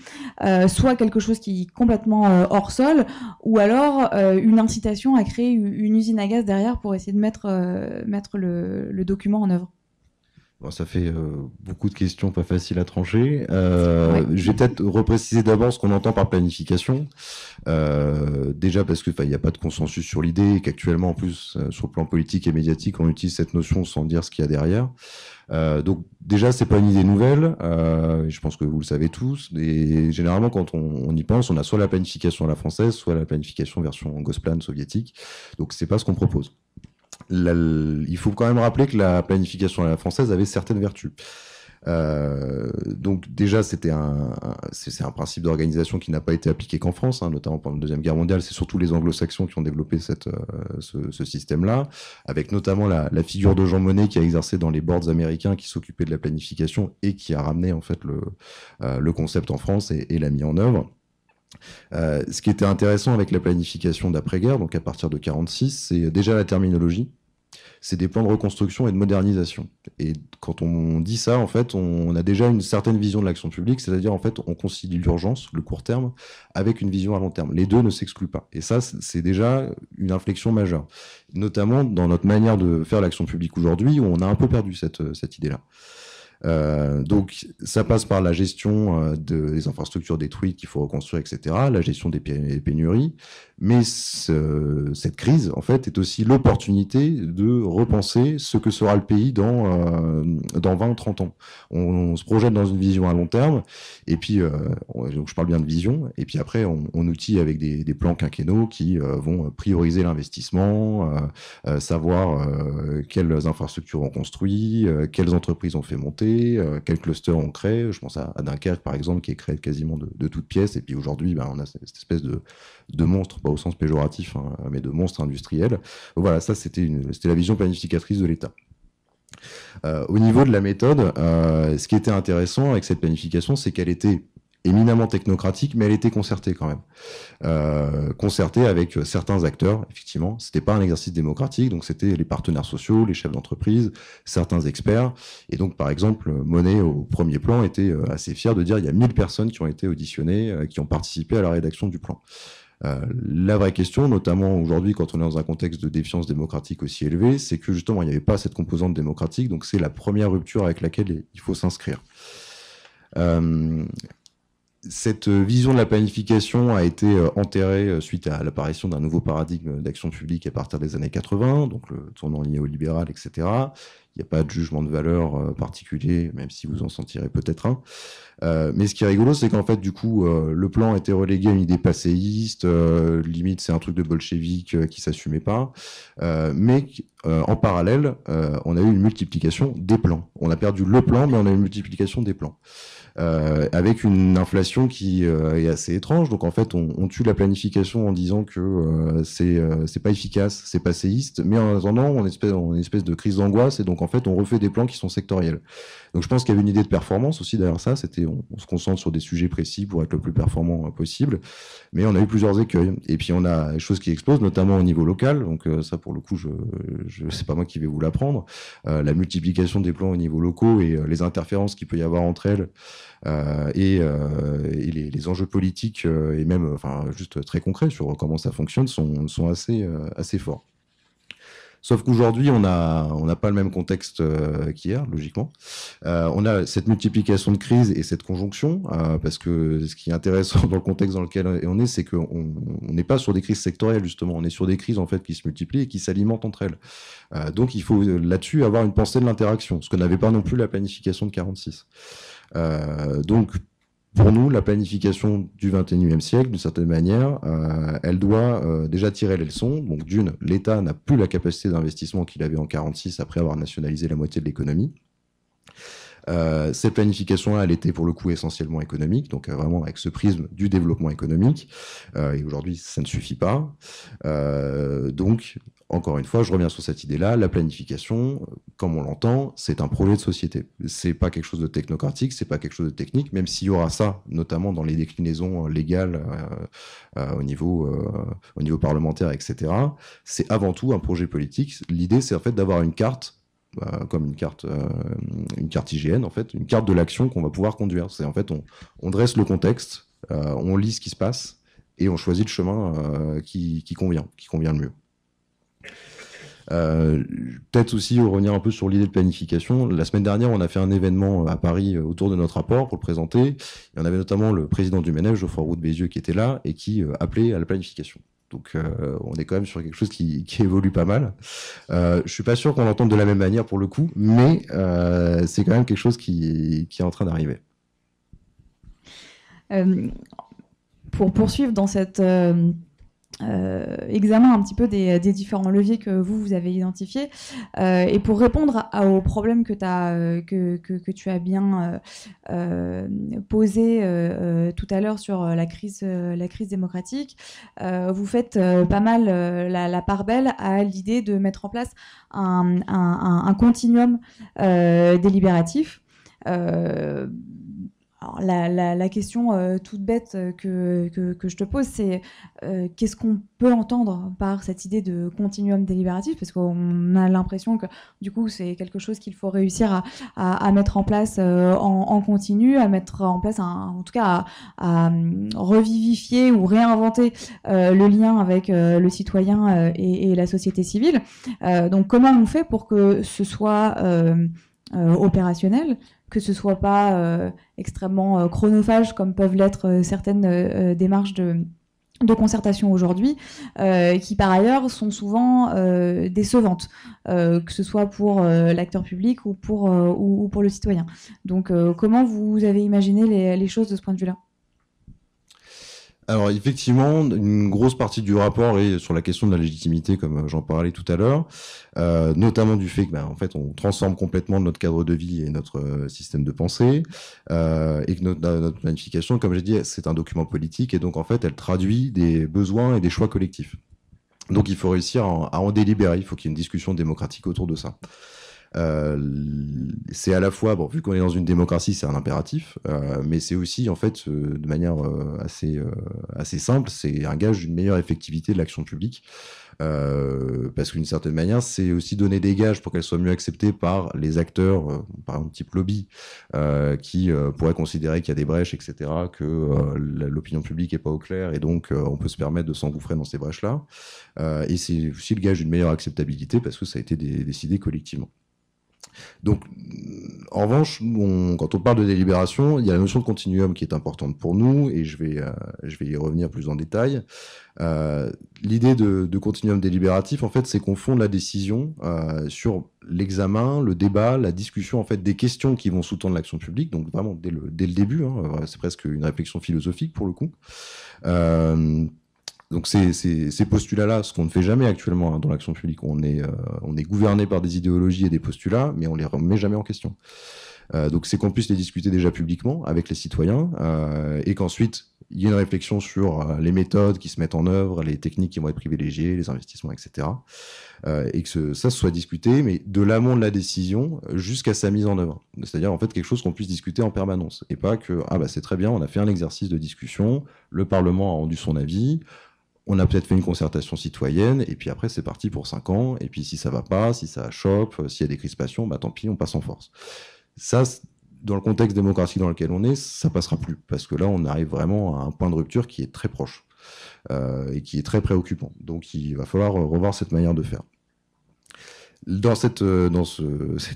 soit quelque chose qui est complètement hors sol, ou alors une incitation à créer une usine à gaz derrière pour essayer de mettre le document en œuvre. Bon, ça fait beaucoup de questions pas faciles à trancher. Je vais peut-être repréciser d'abord ce qu'on entend par planification. Déjà parce que il n'y a pas de consensus sur l'idée et qu'actuellement en plus sur le plan politique et médiatique on utilise cette notion sans dire ce qu'il y a derrière. Donc déjà c'est pas une idée nouvelle. Je pense que vous le savez tous. Et généralement quand on y pense, on a soit la planification à la française, soit la planification version Gosplan soviétique. Donc c'est pas ce qu'on propose. Il faut quand même rappeler que la planification à la française avait certaines vertus. Donc déjà, c'est un principe d'organisation qui n'a pas été appliqué qu'en France, notamment pendant la Deuxième Guerre mondiale. C'est surtout les anglo-saxons qui ont développé ce système-là, avec notamment la figure de Jean Monnet qui a exercé dans les boards américains, qui s'occupait de la planification et qui a ramené en fait le concept en France et l'a mis en œuvre. Ce qui était intéressant avec la planification d'après-guerre, donc à partir de 1946, c'est déjà la terminologie. c'est des plans de reconstruction et de modernisation. Et quand on dit ça, en fait, on a déjà une certaine vision de l'action publique, c'est-à-dire en fait, on concilie l'urgence, le court terme, avec une vision à long terme. Les deux ne s'excluent pas. Et ça, c'est déjà une inflexion majeure, notamment dans notre manière de faire l'action publique aujourd'hui, où on a un peu perdu cette idée-là. Donc ça passe par la gestion des infrastructures détruites qu'il faut reconstruire, etc., la gestion des pénuries, mais cette crise en fait est aussi l'opportunité de repenser ce que sera le pays dans 20-30 ans. On se projette dans une vision à long terme, et puis donc je parle bien de vision, et puis après on outille avec des plans quinquennaux qui vont prioriser l'investissement, savoir quelles infrastructures on construit, quelles entreprises on fait monter, quels clusters on crée. Je pense à Dunkerque, par exemple, qui est créé quasiment de toutes pièces. Et puis aujourd'hui, on a cette espèce de monstre, pas au sens péjoratif, hein, mais de monstre industriel. Donc voilà, ça, c'était la vision planificatrice de l'État. Au niveau de la méthode, ce qui était intéressant avec cette planification, c'est qu'elle était éminemment technocratique, mais elle était concertée quand même. Concertée avec certains acteurs, effectivement. C'était pas un exercice démocratique, donc c'était les partenaires sociaux, les chefs d'entreprise, certains experts. Et donc, par exemple, Monet, au premier plan, était assez fier de dire il y a 1000 personnes qui ont été auditionnées, qui ont participé à la rédaction du plan. La vraie question, notamment aujourd'hui, quand on est dans un contexte de défiance démocratique aussi élevé, c'est que justement, il n'y avait pas cette composante démocratique, donc c'est la première rupture avec laquelle il faut s'inscrire. Cette vision de la planification a été enterrée suite à l'apparition d'un nouveau paradigme d'action publique à partir des années 80, donc le tournant néolibéral, etc. Il n'y a pas de jugement de valeur particulier, même si vous en sentirez peut-être un. Mais ce qui est rigolo, c'est qu'en fait, du coup, le plan a été relégué à une idée passéiste, limite c'est un truc de bolchevique qui s'assumait pas. Mais en parallèle, on a eu une multiplication des plans. On a perdu le plan, mais on a eu une multiplication des plans. Avec une inflation qui est assez étrange. Donc en fait, on tue la planification en disant que c'est pas efficace, c'est passéiste, mais en attendant, on est en espèce de crise d'angoisse, et donc en fait, on refait des plans qui sont sectoriels. Donc je pense qu'il y avait une idée de performance aussi derrière ça. C'était on se concentre sur des sujets précis pour être le plus performant possible, mais on a eu plusieurs écueils. Et puis on a des choses qui explosent, notamment au niveau local. Donc ça, pour le coup, c'est pas moi qui vais vous l'apprendre. La multiplication des plans au niveau locaux et les interférences qu'il peut y avoir entre elles. Et les enjeux politiques et même juste très concrets sur comment ça fonctionne sont assez forts. Sauf qu'aujourd'hui, on n'a pas le même contexte qu'hier, logiquement. On a cette multiplication de crises et cette conjonction, parce que ce qui est intéressant dans le contexte dans lequel on est, c'est qu'on n'est pas sur des crises sectorielles, justement. On est sur des crises en fait qui se multiplient et qui s'alimentent entre elles. Donc, il faut là-dessus avoir une pensée de l'interaction, ce que n'avait pas non plus la planification de 46. Donc, pour nous, la planification du XXIe siècle, d'une certaine manière, elle doit déjà tirer les leçons. Donc, d'une, l'État n'a plus la capacité d'investissement qu'il avait en 46 après avoir nationalisé la moitié de l'économie. Cette planification-là, elle était pour le coup essentiellement économique, donc vraiment avec ce prisme du développement économique. Et aujourd'hui, ça ne suffit pas. Donc, encore une fois, je reviens sur cette idée-là. La planification, comme on l'entend, c'est un projet de société. C'est pas quelque chose de technocratique, c'est pas quelque chose de technique, même s'il y aura ça, notamment dans les déclinaisons légales au niveau parlementaire, etc. C'est avant tout un projet politique. L'idée, c'est en fait d'avoir une carte, comme une carte IGN, en fait, une carte de l'action qu'on va pouvoir conduire. C'est en fait, on dresse le contexte, on lit ce qui se passe et on choisit le chemin qui convient le mieux. Peut-être aussi revenir un peu sur l'idée de planification. La semaine dernière, on a fait un événement à Paris autour de notre rapport pour le présenter. Et on avait notamment le président du MENEF, Geoffroy Roux de Bézieux, qui était là et qui appelait à la planification. Donc on est quand même sur quelque chose qui évolue pas mal. Je suis pas sûr qu'on l'entende de la même manière pour le coup, mais c'est quand même quelque chose qui est en train d'arriver. Pour poursuivre dans cet examen un petit peu des différents leviers que vous avez identifiés, et pour répondre aux problèmes que tu as bien posé tout à l'heure sur la crise démocratique, vous faites pas mal la part belle à l'idée de mettre en place un continuum délibératif, Alors, la question toute bête que je te pose, c'est qu'est-ce qu'on peut entendre par cette idée de continuum délibératif, parce qu'on a l'impression que du coup c'est quelque chose qu'il faut réussir à mettre en place en continu, à mettre en place en tout cas à revivifier ou réinventer le lien avec le citoyen et la société civile. Donc comment on fait pour que ce soit opérationnel, que ce soit pas extrêmement chronophage comme peuvent l'être certaines démarches de concertation aujourd'hui, qui par ailleurs sont souvent décevantes, que ce soit pour l'acteur public ou pour le citoyen. Donc comment vous avez imaginé les choses de ce point de vue-là ? Alors effectivement, une grosse partie du rapport est sur la question de la légitimité, comme j'en parlais tout à l'heure, notamment du fait que, en fait, on transforme complètement notre cadre de vie et notre système de pensée, et que notre planification, comme j'ai dit, c'est un document politique, et donc en fait, elle traduit des besoins et des choix collectifs. Donc il faut réussir à en délibérer, il faut qu'il y ait une discussion démocratique autour de ça. C'est à la fois, bon, vu qu'on est dans une démocratie, c'est un impératif, mais c'est aussi, en fait, de manière assez simple, c'est un gage d'une meilleure effectivité de l'action publique, parce qu'une certaine manière, c'est aussi donner des gages pour qu'elle soit mieux acceptée par les acteurs, par exemple type lobby, qui pourraient considérer qu'il y a des brèches, etc., que l'opinion publique est pas au clair, et donc on peut se permettre de s'engouffrer dans ces brèches-là. Et c'est aussi le gage d'une meilleure acceptabilité, parce que ça a été décidé collectivement. Donc, en revanche, quand on parle de délibération, il y a la notion de continuum qui est importante pour nous, et je vais y revenir plus en détail. L'idée de continuum délibératif, en fait, c'est qu'on fonde la décision sur l'examen, le débat, la discussion, en fait, des questions qui vont sous-tendre l'action publique, donc vraiment dès le début, hein, c'est presque une réflexion philosophique pour le coup. Donc ces postulats-là, ce qu'on ne fait jamais actuellement dans l'action publique, on est gouverné par des idéologies et des postulats, mais on les remet jamais en question. Donc c'est qu'on puisse les discuter déjà publiquement avec les citoyens, et qu'ensuite il y ait une réflexion sur les méthodes qui se mettent en œuvre, les techniques qui vont être privilégiées, les investissements, etc. Et que ça soit discuté, mais de l'amont de la décision jusqu'à sa mise en œuvre. C'est-à-dire en fait quelque chose qu'on puisse discuter en permanence, et pas que c'est très bien, on a fait un exercice de discussion, le Parlement a rendu son avis. On a peut-être fait une concertation citoyenne, et puis après, c'est parti pour 5 ans. Et puis, si ça va pas, si ça chope, s'il y a des crispations, tant pis, on passe en force. Ça, dans le contexte démocratique dans lequel on est, ça passera plus. Parce que là, on arrive vraiment à un point de rupture qui est très proche, et qui est très préoccupant. Donc, il va falloir revoir cette manière de faire. Dans cette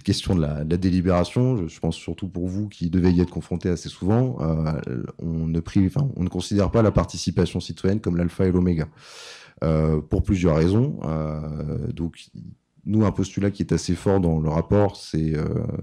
question de la délibération, je pense surtout pour vous qui devez y être confrontés assez souvent, on ne considère pas la participation citoyenne comme l'alpha et l'oméga, pour plusieurs raisons. Donc, nous, un postulat qui est assez fort dans le rapport, c'est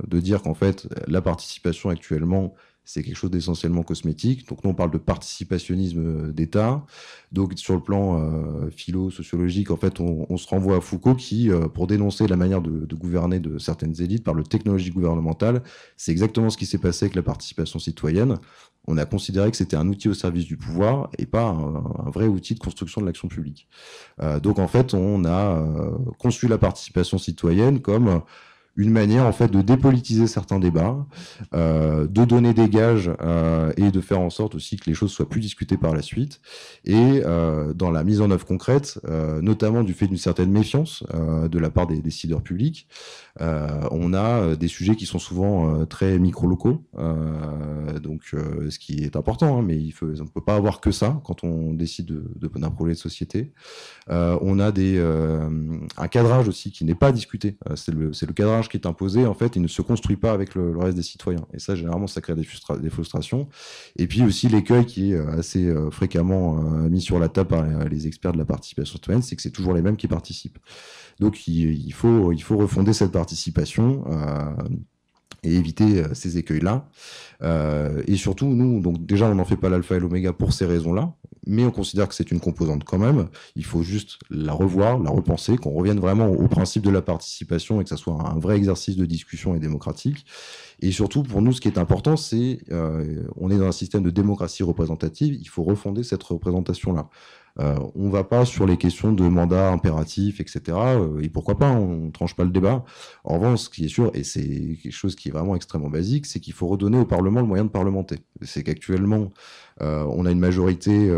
de dire qu'en fait, la participation actuellement, c'est quelque chose d'essentiellement cosmétique. Donc nous, on parle de participationnisme d'État. Donc sur le plan philo-sociologique, en fait, on se renvoie à Foucault qui, pour dénoncer la manière de gouverner de certaines élites par le technologie gouvernementale, c'est exactement ce qui s'est passé avec la participation citoyenne. On a considéré que c'était un outil au service du pouvoir et pas un vrai outil de construction de l'action publique. Donc en fait, on a conçu la participation citoyenne comme une manière en fait de dépolitiser certains débats, de donner des gages et de faire en sorte aussi que les choses soient plus discutées par la suite. Et dans la mise en œuvre concrète, notamment du fait d'une certaine méfiance de la part des décideurs publics, on a des sujets qui sont souvent très micro-locaux, donc ce qui est important, hein, mais on ne peut pas avoir que ça quand on décide d'un projet de société. On a un cadrage aussi qui n'est pas discuté. C'est le cadrage qui est imposé, en fait, il ne se construit pas avec le reste des citoyens. Et ça, généralement, ça crée des frustrations. Et puis aussi, l'écueil qui est assez fréquemment mis sur la table par les experts de la participation citoyenne, c'est que c'est toujours les mêmes qui participent. Donc, il faut refonder cette participation et éviter ces écueils-là. Et surtout, nous, donc déjà, on n'en fait pas l'alpha et l'oméga pour ces raisons-là, mais on considère que c'est une composante quand même. Il faut juste la revoir, la repenser, qu'on revienne vraiment au principe de la participation et que ça soit un vrai exercice de discussion et démocratique. Et surtout, pour nous, ce qui est important, c'est on est dans un système de démocratie représentative, il faut refonder cette représentation-là. On va pas sur les questions de mandat impératif, etc. Et pourquoi pas, on tranche pas le débat. En revanche, ce qui est sûr, et c'est quelque chose qui est vraiment extrêmement basique, c'est qu'il faut redonner au Parlement le moyen de parlementer. C'est qu'actuellement, on a une majorité,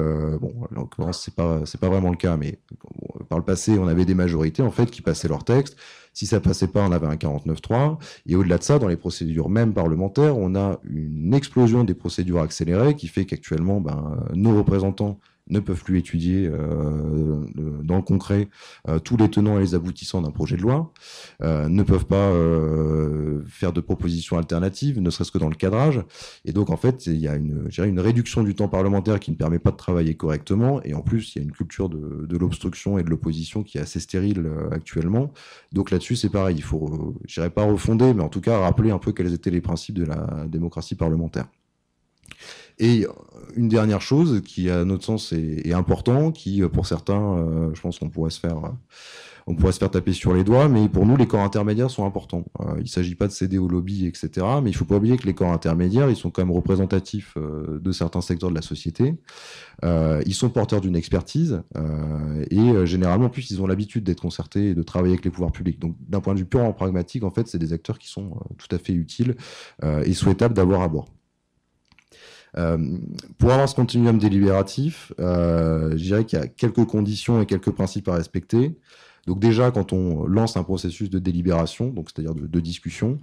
bon, en l'occurrence, c'est pas vraiment le cas, mais bon, par le passé, on avait des majorités, en fait, qui passaient leurs textes. Si ça passait pas, on avait un 49-3. Et au-delà de ça, dans les procédures même parlementaires, on a une explosion des procédures accélérées qui fait qu'actuellement, nos représentants ne peuvent plus étudier dans le concret tous les tenants et les aboutissants d'un projet de loi, ne peuvent pas faire de propositions alternatives, ne serait-ce que dans le cadrage. Et donc, en fait, il y a une réduction du temps parlementaire qui ne permet pas de travailler correctement. Et en plus, il y a une culture de l'obstruction et de l'opposition qui est assez stérile actuellement. Donc là-dessus, c'est pareil. Il faut, je dirais pas refonder, mais en tout cas rappeler un peu quels étaient les principes de la démocratie parlementaire. Et une dernière chose qui, à notre sens, est important, qui, pour certains, je pense qu'on pourrait se faire taper sur les doigts, mais pour nous, les corps intermédiaires sont importants. Il ne s'agit pas de céder au lobby, etc., mais il ne faut pas oublier que les corps intermédiaires, ils sont quand même représentatifs de certains secteurs de la société. Ils sont porteurs d'une expertise, et généralement, en plus, ils ont l'habitude d'être concertés et de travailler avec les pouvoirs publics. Donc, d'un point de vue purement pragmatique, en fait, c'est des acteurs qui sont tout à fait utiles et souhaitables d'avoir à bord. Pour avoir ce continuum délibératif, je dirais qu'il y a quelques conditions et quelques principes à respecter. Donc déjà, quand on lance un processus de délibération, donc c'est-à-dire de discussion,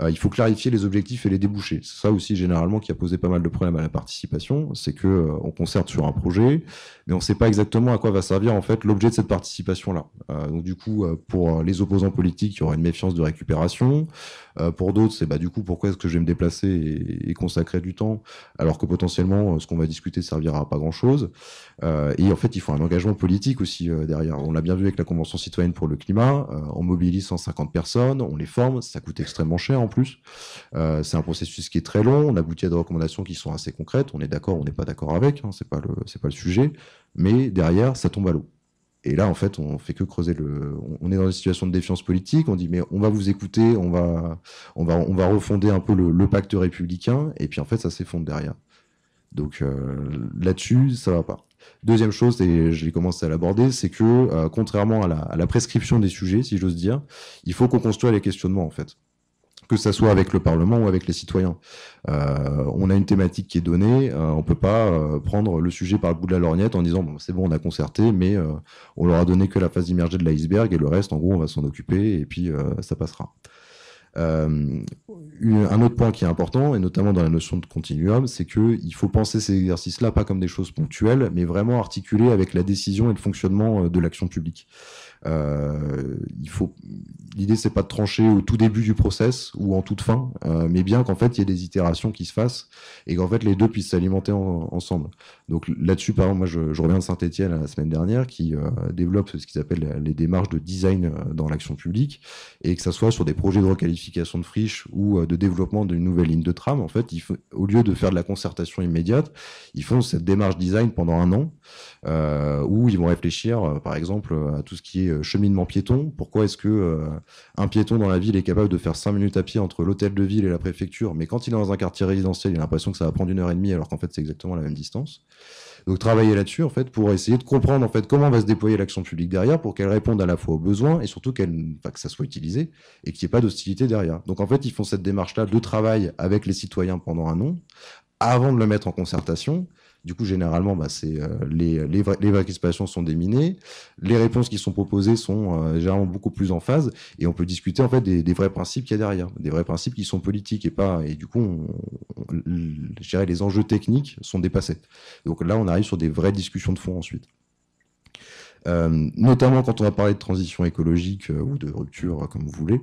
il faut clarifier les objectifs et les débouchés. C'est ça aussi généralement qui a posé pas mal de problèmes à la participation, c'est que on concerte sur un projet, mais on ne sait pas exactement à quoi va servir en fait l'objet de cette participation-là. Donc du coup, pour les opposants politiques, il y aura une méfiance de récupération. Pour d'autres, c'est du coup pourquoi est-ce que je vais me déplacer et consacrer du temps alors que potentiellement ce qu'on va discuter servira à pas grand-chose. Et en fait, il faut un engagement politique aussi derrière. On l'a bien vu avec la Convention citoyenne pour le climat. On mobilise 150 personnes, on les forme, ça coûte extrêmement cher en plus. C'est un processus qui est très long. On aboutit à des recommandations qui sont assez concrètes. On est d'accord, on n'est pas d'accord avec. C'est pas le sujet. Mais derrière, ça tombe à l'eau. Et là, en fait, on fait que creuser on est dans une situation de défiance politique. On dit, mais on va vous écouter, on va refonder un peu le pacte républicain. Et puis, en fait, ça s'effondre derrière. Donc, là-dessus, ça va pas. Deuxième chose, et je vais commencer à l'aborder, c'est que, contrairement à la prescription des sujets, si j'ose dire, il faut qu'on construise les questionnements, en fait. Que ça soit avec le Parlement ou avec les citoyens. On a une thématique qui est donnée, on peut pas prendre le sujet par le bout de la lorgnette en disant bon, c'est bon, on a concerté, mais on leur a donné que la phase immergée de l'iceberg et le reste, en gros, on va s'en occuper et puis ça passera. Un autre point qui est important, et notamment dans la notion de continuum, c'est qu'il faut penser ces exercices-là pas comme des choses ponctuelles, mais vraiment articulés avec la décision et le fonctionnement de l'action publique. L'idée, c'est pas de trancher au tout début du process ou en toute fin, mais bien qu'en fait il y ait des itérations qui se fassent et qu'en fait les deux puissent s'alimenter ensemble. Donc là-dessus, par exemple, moi je reviens de Saint-Étienne la semaine dernière, qui développe ce qu'ils appellent les démarches de design dans l'action publique, et que ça soit sur des projets de requalification de friches ou de développement d'une nouvelle ligne de tram, en fait, au lieu de faire de la concertation immédiate, ils font cette démarche design pendant un an, où ils vont réfléchir, par exemple, à tout ce qui est cheminement piéton. Pourquoi est-ce que un piéton dans la ville est capable de faire 5 minutes à pied entre l'hôtel de ville et la préfecture, mais quand il est dans un quartier résidentiel, il a l'impression que ça va prendre 1h30 alors qu'en fait c'est exactement la même distance. Donc travailler là-dessus en fait pour essayer de comprendre en fait comment va se déployer l'action publique derrière pour qu'elle réponde à la fois aux besoins et surtout que ça soit utilisé et qu'il n'y ait pas d'hostilité derrière. Donc en fait ils font cette démarche-là de travail avec les citoyens pendant un an avant de le mettre en concertation. Du coup, généralement, c'est les vraies participations sont déminées, les réponses qui sont proposées sont généralement beaucoup plus en phase, et on peut discuter en fait des vrais principes qu'il y a derrière, des vrais principes qui sont politiques et du coup, je dirais les enjeux techniques sont dépassés. Donc là, on arrive sur des vraies discussions de fond ensuite. Notamment quand on va parler de transition écologique ou de rupture, comme vous voulez,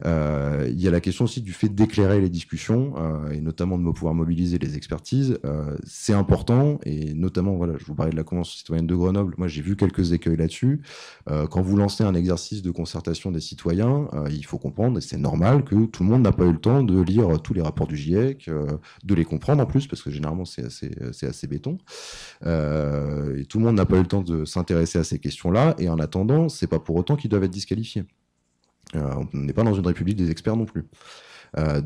il y a la question aussi du fait d'éclairer les discussions et notamment de pouvoir mobiliser les expertises. C'est important, et notamment, voilà, je vous parlais de la Convention citoyenne de Grenoble, moi j'ai vu quelques écueils là-dessus. Quand vous lancez un exercice de concertation des citoyens, il faut comprendre, et c'est normal, que tout le monde n'a pas eu le temps de lire tous les rapports du GIEC, de les comprendre en plus, parce que généralement c'est assez béton, et tout le monde n'a pas eu le temps de s'intéresser à ces questions-là, et en attendant, c'est pas pour autant qu'ils doivent être disqualifiés. On n'est pas dans une république des experts non plus.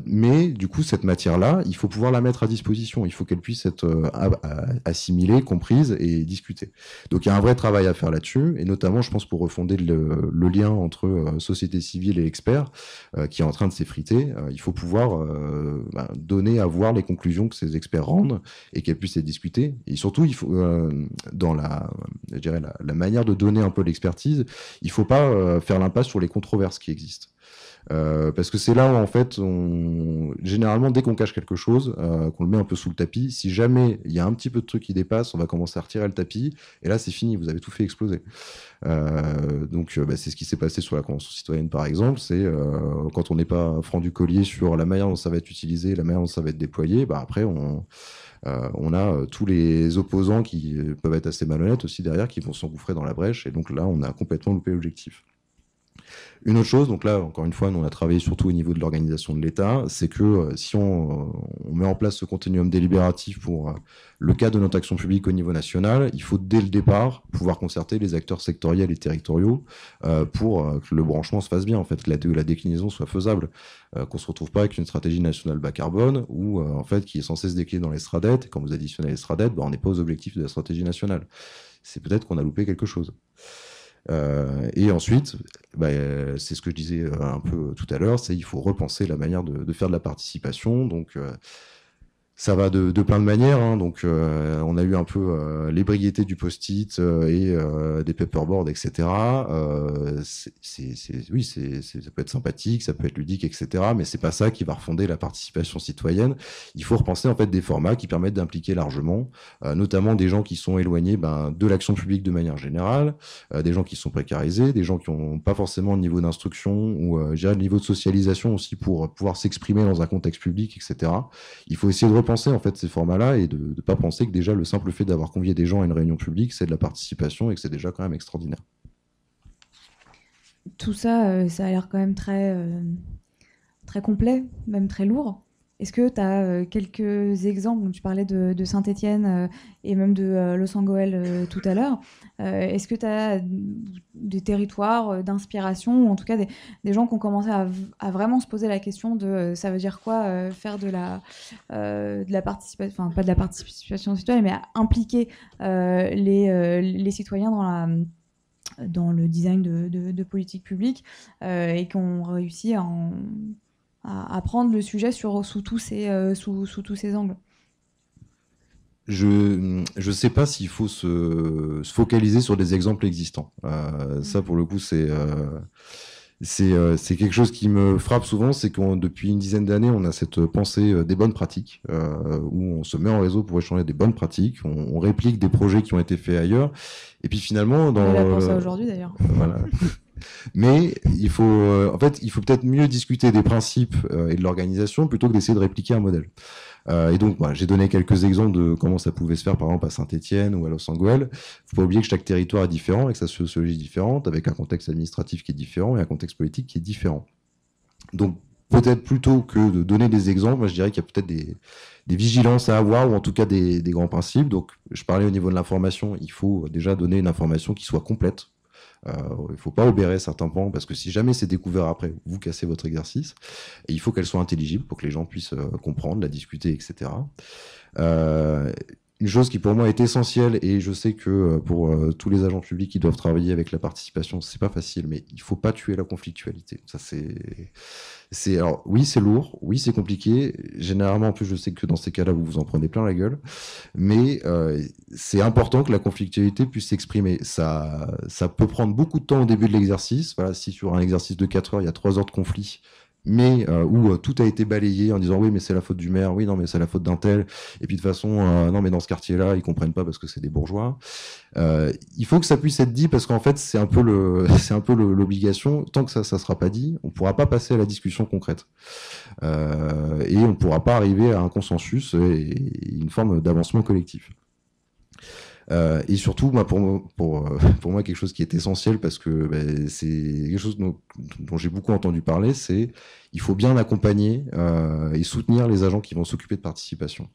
Mais du coup, cette matière-là, il faut pouvoir la mettre à disposition. Il faut qu'elle puisse être assimilée, comprise et discutée. Donc il y a un vrai travail à faire là-dessus, et notamment, je pense, pour refonder le lien entre société civile et experts, qui est en train de s'effriter. Il faut pouvoir donner à voir les conclusions que ces experts rendent et qu'elles puissent être discutées. Et surtout, il faut, dans la manière de donner un peu l'expertise, il ne faut pas faire l'impasse sur les controverses qui existent. Parce que c'est là où en fait, généralement, dès qu'on cache quelque chose, qu'on le met un peu sous le tapis, si jamais il y a un petit peu de trucs qui dépassent, on va commencer à retirer le tapis, et là c'est fini, vous avez tout fait exploser. Donc c'est ce qui s'est passé sur la Convention citoyenne par exemple, c'est quand on n'est pas franc du collier sur la manière dont ça va être utilisé, la manière dont ça va être déployé, après on a tous les opposants qui peuvent être assez malhonnêtes aussi derrière, qui vont s'engouffrer dans la brèche, et donc là on a complètement loupé l'objectif. Une autre chose, donc là, encore une fois, nous on a travaillé surtout au niveau de l'organisation de l'État, c'est que si on met en place ce continuum délibératif pour le cadre de notre action publique au niveau national, il faut dès le départ pouvoir concerter les acteurs sectoriels et territoriaux pour que le branchement se fasse bien, en fait, que la déclinaison soit faisable, qu'on se retrouve pas avec une stratégie nationale bas carbone ou en fait qui est censée se décliner dans les SRADET, et quand vous additionnez les SRADET, on n'est pas aux objectifs de la stratégie nationale. C'est peut-être qu'on a loupé quelque chose. Et ensuite, c'est ce que je disais un peu tout à l'heure, c'est il faut repenser la manière de faire de la participation. Donc ça va de plein de manières, hein. Donc on a eu un peu l'ébriété du post-it et des paperboards, etc. Oui, ça peut être sympathique, ça peut être ludique, etc. Mais c'est pas ça qui va refonder la participation citoyenne. Il faut repenser en fait des formats qui permettent d'impliquer largement, notamment des gens qui sont éloignés de l'action publique de manière générale, des gens qui sont précarisés, des gens qui n'ont pas forcément le niveau d'instruction ou le niveau de socialisation aussi pour pouvoir s'exprimer dans un contexte public, etc. Il faut essayer de penser en fait ces formats-là et de ne pas penser que déjà le simple fait d'avoir convié des gens à une réunion publique, c'est de la participation et que c'est déjà quand même extraordinaire. Tout ça, ça a l'air quand même très complet, même très lourd. Est-ce que tu as quelques exemples? Tu parlais de Saint-Étienne et même de Los-Angeles tout à l'heure. Est-ce que tu as des territoires d'inspiration, ou en tout cas des gens qui ont commencé à vraiment se poser la question de ça veut dire quoi faire de la participation, enfin pas de la participation citoyenne, mais à impliquer les citoyens dans le design de politique publique et qui ont réussi à prendre le sujet sous tous ces angles? Je sais pas s'il faut se focaliser sur des exemples existants. Ça, pour le coup, c'est quelque chose qui me frappe souvent, c'est que depuis une dizaine d'années, on a cette pensée des bonnes pratiques, où on se met en réseau pour échanger des bonnes pratiques, on réplique des projets qui ont été faits ailleurs, et puis finalement... On l'a pensé aujourd'hui d'ailleurs. Voilà. Mais il faut peut-être mieux discuter des principes et de l'organisation plutôt que d'essayer de répliquer un modèle. Et donc, j'ai donné quelques exemples de comment ça pouvait se faire, par exemple, à Saint-Étienne ou à Los Angeles. Faut pas oublier que chaque territoire est différent, avec sa sociologie différente, avec un contexte administratif qui est différent et un contexte politique qui est différent. Donc, peut-être plutôt que de donner des exemples, moi, je dirais qu'il y a peut-être des vigilances à avoir, ou en tout cas des grands principes. Donc, je parlais au niveau de l'information, il faut déjà donner une information qui soit complète. Il ne faut pas obérer certains pans, parce que si jamais c'est découvert après, vous cassez votre exercice. Et il faut qu'elle soit intelligible pour que les gens puissent comprendre, la discuter, etc. Une chose qui pour moi est essentielle, et je sais que pour tous les agents publics qui doivent travailler avec la participation, c'est pas facile, mais il faut pas tuer la conflictualité. Ça alors oui, c'est lourd, oui, c'est compliqué. Généralement, en plus, je sais que dans ces cas-là, vous vous en prenez plein la gueule, mais c'est important que la conflictualité puisse s'exprimer. Ça peut prendre beaucoup de temps au début de l'exercice. Voilà, si sur un exercice de 4 heures, il y a 3 heures de conflit, mais où tout a été balayé en disant oui mais c'est la faute du maire, oui non mais c'est la faute d'un tel, et puis de toute façon non mais dans ce quartier là ils comprennent pas parce que c'est des bourgeois. Il faut que ça puisse être dit, parce qu'en fait c'est un peu l'obligation. Tant que ça sera pas dit, on pourra pas passer à la discussion concrète et on pourra pas arriver à un consensus et une forme d'avancement collectif. Et surtout, pour moi, quelque chose qui est essentiel, parce que c'est quelque chose dont j'ai beaucoup entendu parler, c'est il faut bien accompagner et soutenir les agents qui vont s'occuper de participation.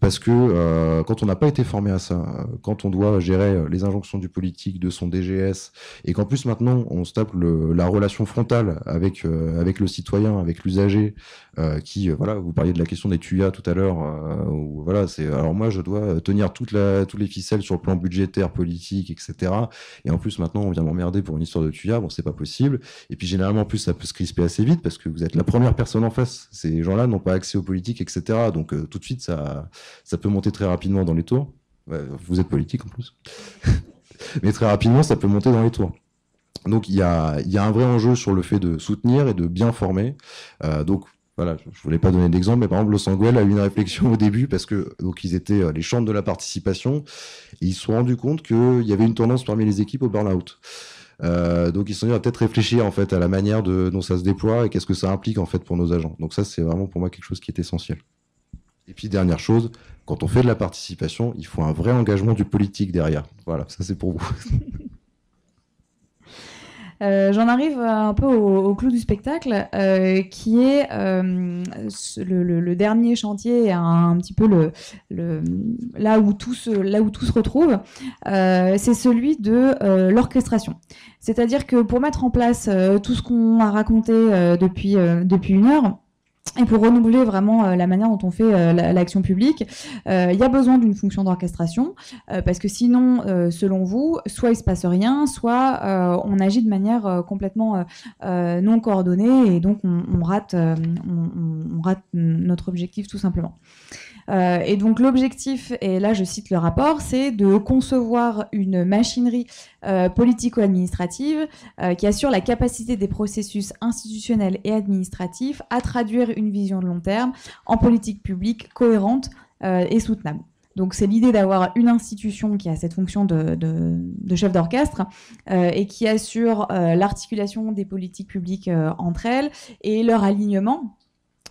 parce que quand on n'a pas été formé à ça, quand on doit gérer les injonctions du politique, de son DGS, et qu'en plus maintenant on se tape la relation frontale avec le citoyen, avec l'usager, voilà, vous parliez de la question des tuyas tout à l'heure, voilà, alors moi je dois tenir toutes les ficelles sur le plan budgétaire, politique, etc. Et en plus maintenant on vient m'emmerder pour une histoire de tuyas, bon c'est pas possible. Et puis généralement en plus ça peut se crisper assez vite parce que vous êtes la première personne en face. Ces gens-là n'ont pas accès aux politiques, etc. Donc tout de suite ça peut monter très rapidement dans les tours. Ouais, vous êtes politique en plus. Mais très rapidement, ça peut monter dans les tours. Donc il y a un vrai enjeu sur le fait de soutenir et de bien former. Donc voilà, je voulais pas donner d'exemple, mais par exemple, Los Angeles a eu une réflexion au début parce que donc ils étaient les chambres de la participation et ils se sont rendus compte qu'il y avait une tendance parmi les équipes au burn-out. Donc ils se sont dit, on va peut-être réfléchir en fait à la manière dont ça se déploie et qu'est-ce que ça implique en fait pour nos agents. Donc ça, c'est vraiment pour moi quelque chose qui est essentiel. Et puis, dernière chose, quand on fait de la participation, il faut un vrai engagement du politique derrière. Voilà, ça c'est pour vous. J'en arrive un peu au clou du spectacle, qui est le dernier chantier, un petit peu là où tout se retrouve, c'est celui de l'orchestration. C'est-à-dire que pour mettre en place tout ce qu'on a raconté depuis une heure, et pour renouveler vraiment la manière dont on fait l'action publique, il y a besoin d'une fonction d'orchestration, parce que sinon, selon vous, soit il se passe rien, soit on agit de manière complètement non coordonnée, et donc on rate notre objectif tout simplement. Et donc l'objectif, et là je cite le rapport, c'est de concevoir une machinerie politico-administrative qui assure la capacité des processus institutionnels et administratifs à traduire une vision de long terme en politique publique cohérente et soutenable. Donc c'est l'idée d'avoir une institution qui a cette fonction de chef d'orchestre et qui assure l'articulation des politiques publiques entre elles et leur alignement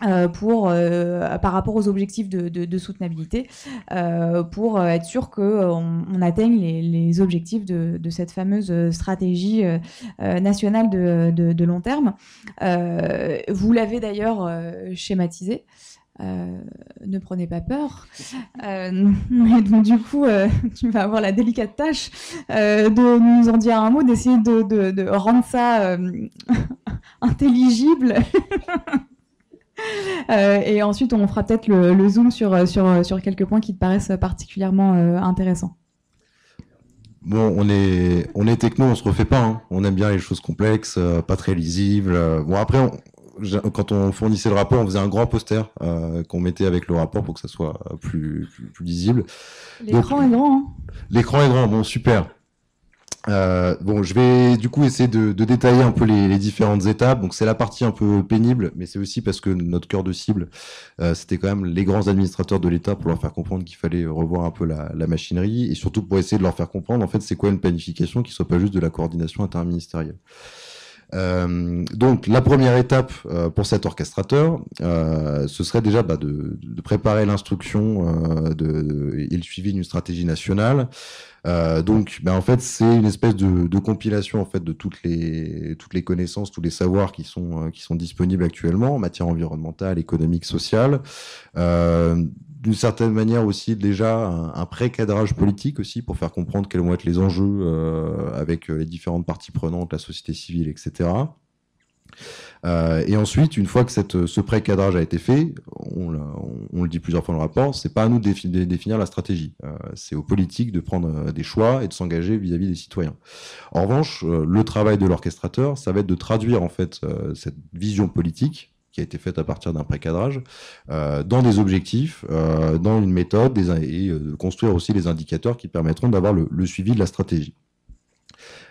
par rapport aux objectifs de soutenabilité, pour être sûr qu'on atteigne les objectifs de cette fameuse stratégie nationale de long terme. Vous l'avez d'ailleurs schématisé. Ne prenez pas peur. Mais donc, du coup, tu vas avoir la délicate tâche de nous en dire un mot, d'essayer de rendre ça intelligible. Et ensuite, on fera peut-être le zoom sur quelques points qui te paraissent particulièrement intéressants. Bon, on est techno, on se refait pas. Hein. On aime bien les choses complexes, pas très lisibles. Bon, après, quand on fournissait le rapport, on faisait un grand poster qu'on mettait avec le rapport pour que ça soit plus lisible. L'écran est grand. Hein. L'écran est grand, bon, super. Bon, je vais du coup essayer de détailler un peu les différentes étapes. Donc c'est la partie un peu pénible, mais c'est aussi parce que notre cœur de cible, c'était quand même les grands administrateurs de l'État, pour leur faire comprendre qu'il fallait revoir un peu la machinerie, et surtout pour essayer de leur faire comprendre en fait c'est quoi une planification qui soit pas juste de la coordination interministérielle. Donc la première étape pour cet orchestrateur, ce serait déjà de préparer l'instruction et le suivi d'une stratégie nationale. Donc en fait c'est une espèce de compilation en fait de toutes les connaissances, tous les savoirs qui sont disponibles actuellement en matière environnementale, économique, sociale. D'une certaine manière aussi déjà un pré-cadrage politique aussi pour faire comprendre quels vont être les enjeux avec les différentes parties prenantes, la société civile, etc. Et ensuite, une fois que ce pré-cadrage a été fait, on le dit plusieurs fois dans le rapport, c'est pas à nous de définir la stratégie. C'est aux politiques de prendre des choix et de s'engager vis-à-vis des citoyens. En revanche, le travail de l'orchestrateur, ça va être de traduire en fait cette vision politique qui a été faite à partir d'un pré-cadrage, dans des objectifs, dans une méthode, et construire aussi les indicateurs qui permettront d'avoir le suivi de la stratégie.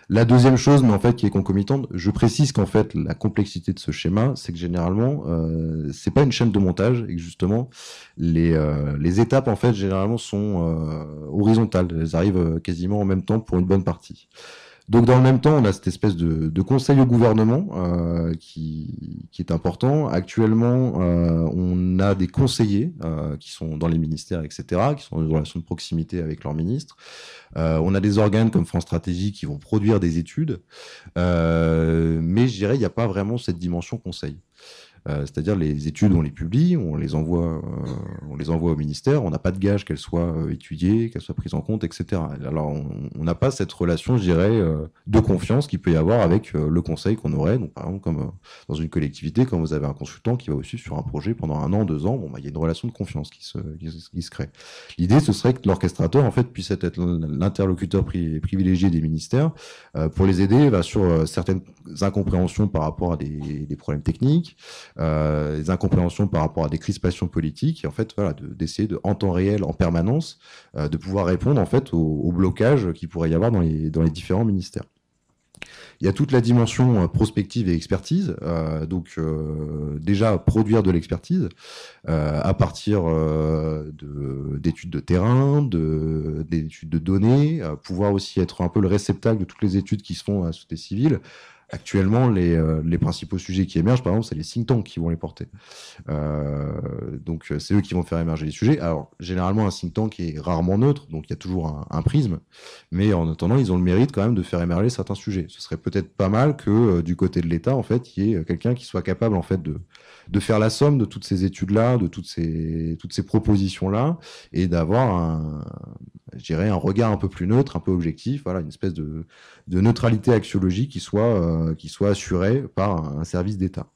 La deuxième chose, mais en fait qui est concomitante, je précise qu'en fait la complexité de ce schéma, c'est que généralement c'est pas une chaîne de montage et que justement les étapes en fait généralement sont horizontales, elles arrivent quasiment en même temps pour une bonne partie. Donc dans le même temps, on a cette espèce de conseil au gouvernement qui est important. Actuellement, on a des conseillers qui sont dans les ministères, etc., qui sont en relation de proximité avec leurs ministres. On a des organes comme France Stratégie qui vont produire des études, mais je dirais il n'y a pas vraiment cette dimension conseil. C'est-à-dire les études, on les publie, on les envoie au ministère, on n'a pas de gage qu'elles soient étudiées, qu'elles soient prises en compte, etc. Alors on n'a pas cette relation, je dirais, de confiance qu'il peut y avoir avec le conseil qu'on aurait. Donc par exemple, comme dans une collectivité, quand vous avez un consultant qui va aussi sur un projet pendant 1 an, 2 ans, bon, il y a une relation de confiance qui se crée. L'idée, ce serait que l'orchestrateur, en fait, puisse être l'interlocuteur privilégié des ministères pour les aider sur certaines incompréhensions par rapport à des problèmes techniques, des incompréhensions par rapport à des crispations politiques, et en fait, voilà, d'essayer en temps réel, en permanence, de pouvoir répondre en fait au blocage qu'il pourrait y avoir dans les différents ministères. Il y a toute la dimension prospective et expertise, donc déjà produire de l'expertise à partir d'études de terrain, d'études de données, pouvoir aussi être un peu le réceptacle de toutes les études qui se font à la société civile. Actuellement, les principaux sujets qui émergent, par exemple, c'est les think tanks qui vont les porter. Donc, c'est eux qui vont faire émerger les sujets. Alors, généralement, un think tank est rarement neutre, donc il y a toujours un prisme. Mais en attendant, ils ont le mérite quand même de faire émerger certains sujets. Ce serait peut-être pas mal que du côté de l'État, en fait, il y ait quelqu'un qui soit capable, en fait, de faire la somme de toutes ces études-là, de toutes ces propositions-là, et d'avoir je dirais, un regard un peu plus neutre, un peu objectif, voilà, une espèce de neutralité axiologique qui soit assurée par un service d'État.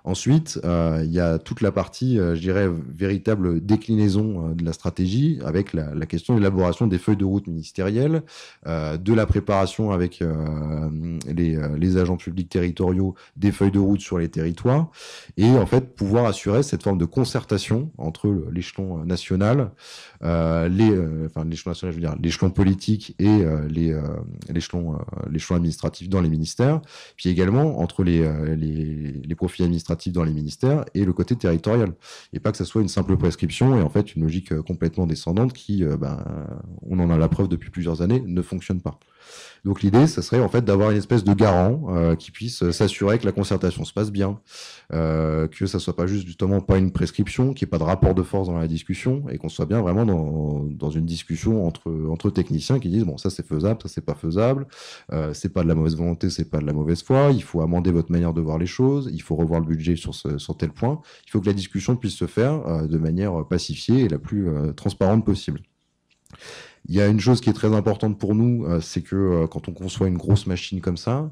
Ensuite, il y a toute la partie, je dirais, véritable déclinaison de la stratégie avec la question de l'élaboration des feuilles de route ministérielles, de la préparation avec les agents publics territoriaux des feuilles de route sur les territoires, et en fait pouvoir assurer cette forme de concertation entre l'échelon national, l'échelon national, je veux dire, l'échelon politique et l'échelon administratif dans les ministères, puis également entre les profils administratifs dans les ministères et le côté territorial. Et pas que ça soit une simple prescription et en fait une logique complètement descendante qui, on en a la preuve depuis plusieurs années, ne fonctionne pas. Donc l'idée, ça serait en fait d'avoir une espèce de garant qui puisse s'assurer que la concertation se passe bien, que ça soit pas juste justement pas une prescription, qu'il n'y ait pas de rapport de force dans la discussion et qu'on soit bien vraiment dans une discussion entre techniciens qui disent bon, ça c'est faisable, ça c'est pas faisable, c'est pas de la mauvaise volonté, c'est pas de la mauvaise foi, il faut amender votre manière de voir les choses, il faut revoir le budget sur tel point. Il faut que la discussion puisse se faire de manière pacifiée et la plus transparente possible. Il y a une chose qui est très importante pour nous, c'est que quand on conçoit une grosse machine comme ça,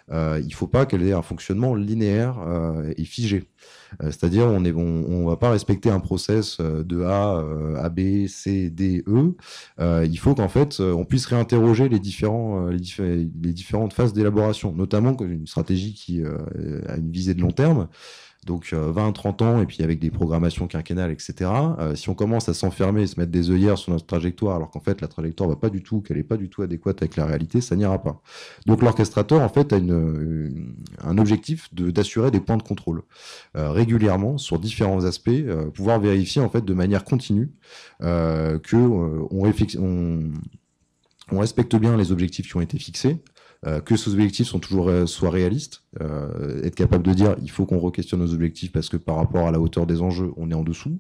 il ne faut pas qu'elle ait un fonctionnement linéaire et figé. C'est-à-dire, on va pas respecter un process de A, B, C, D, E. Il faut qu'en fait, on puisse réinterroger les différentes phases d'élaboration, notamment une stratégie qui a une visée de long terme. Donc 20-30 ans, et puis avec des programmations quinquennales, etc. Si on commence à s'enfermer et se mettre des œillères sur notre trajectoire, alors qu'en fait la trajectoire qu'elle n'est pas du tout adéquate avec la réalité, ça n'ira pas. Donc l'orchestrateur, en fait, a un objectif d'assurer des points de contrôle régulièrement sur différents aspects, pouvoir vérifier en fait de manière continue que on respecte bien les objectifs qui ont été fixés, que ces objectifs soient réalistes, être capable de dire il faut qu'on re-questionne nos objectifs parce que par rapport à la hauteur des enjeux, on est en dessous.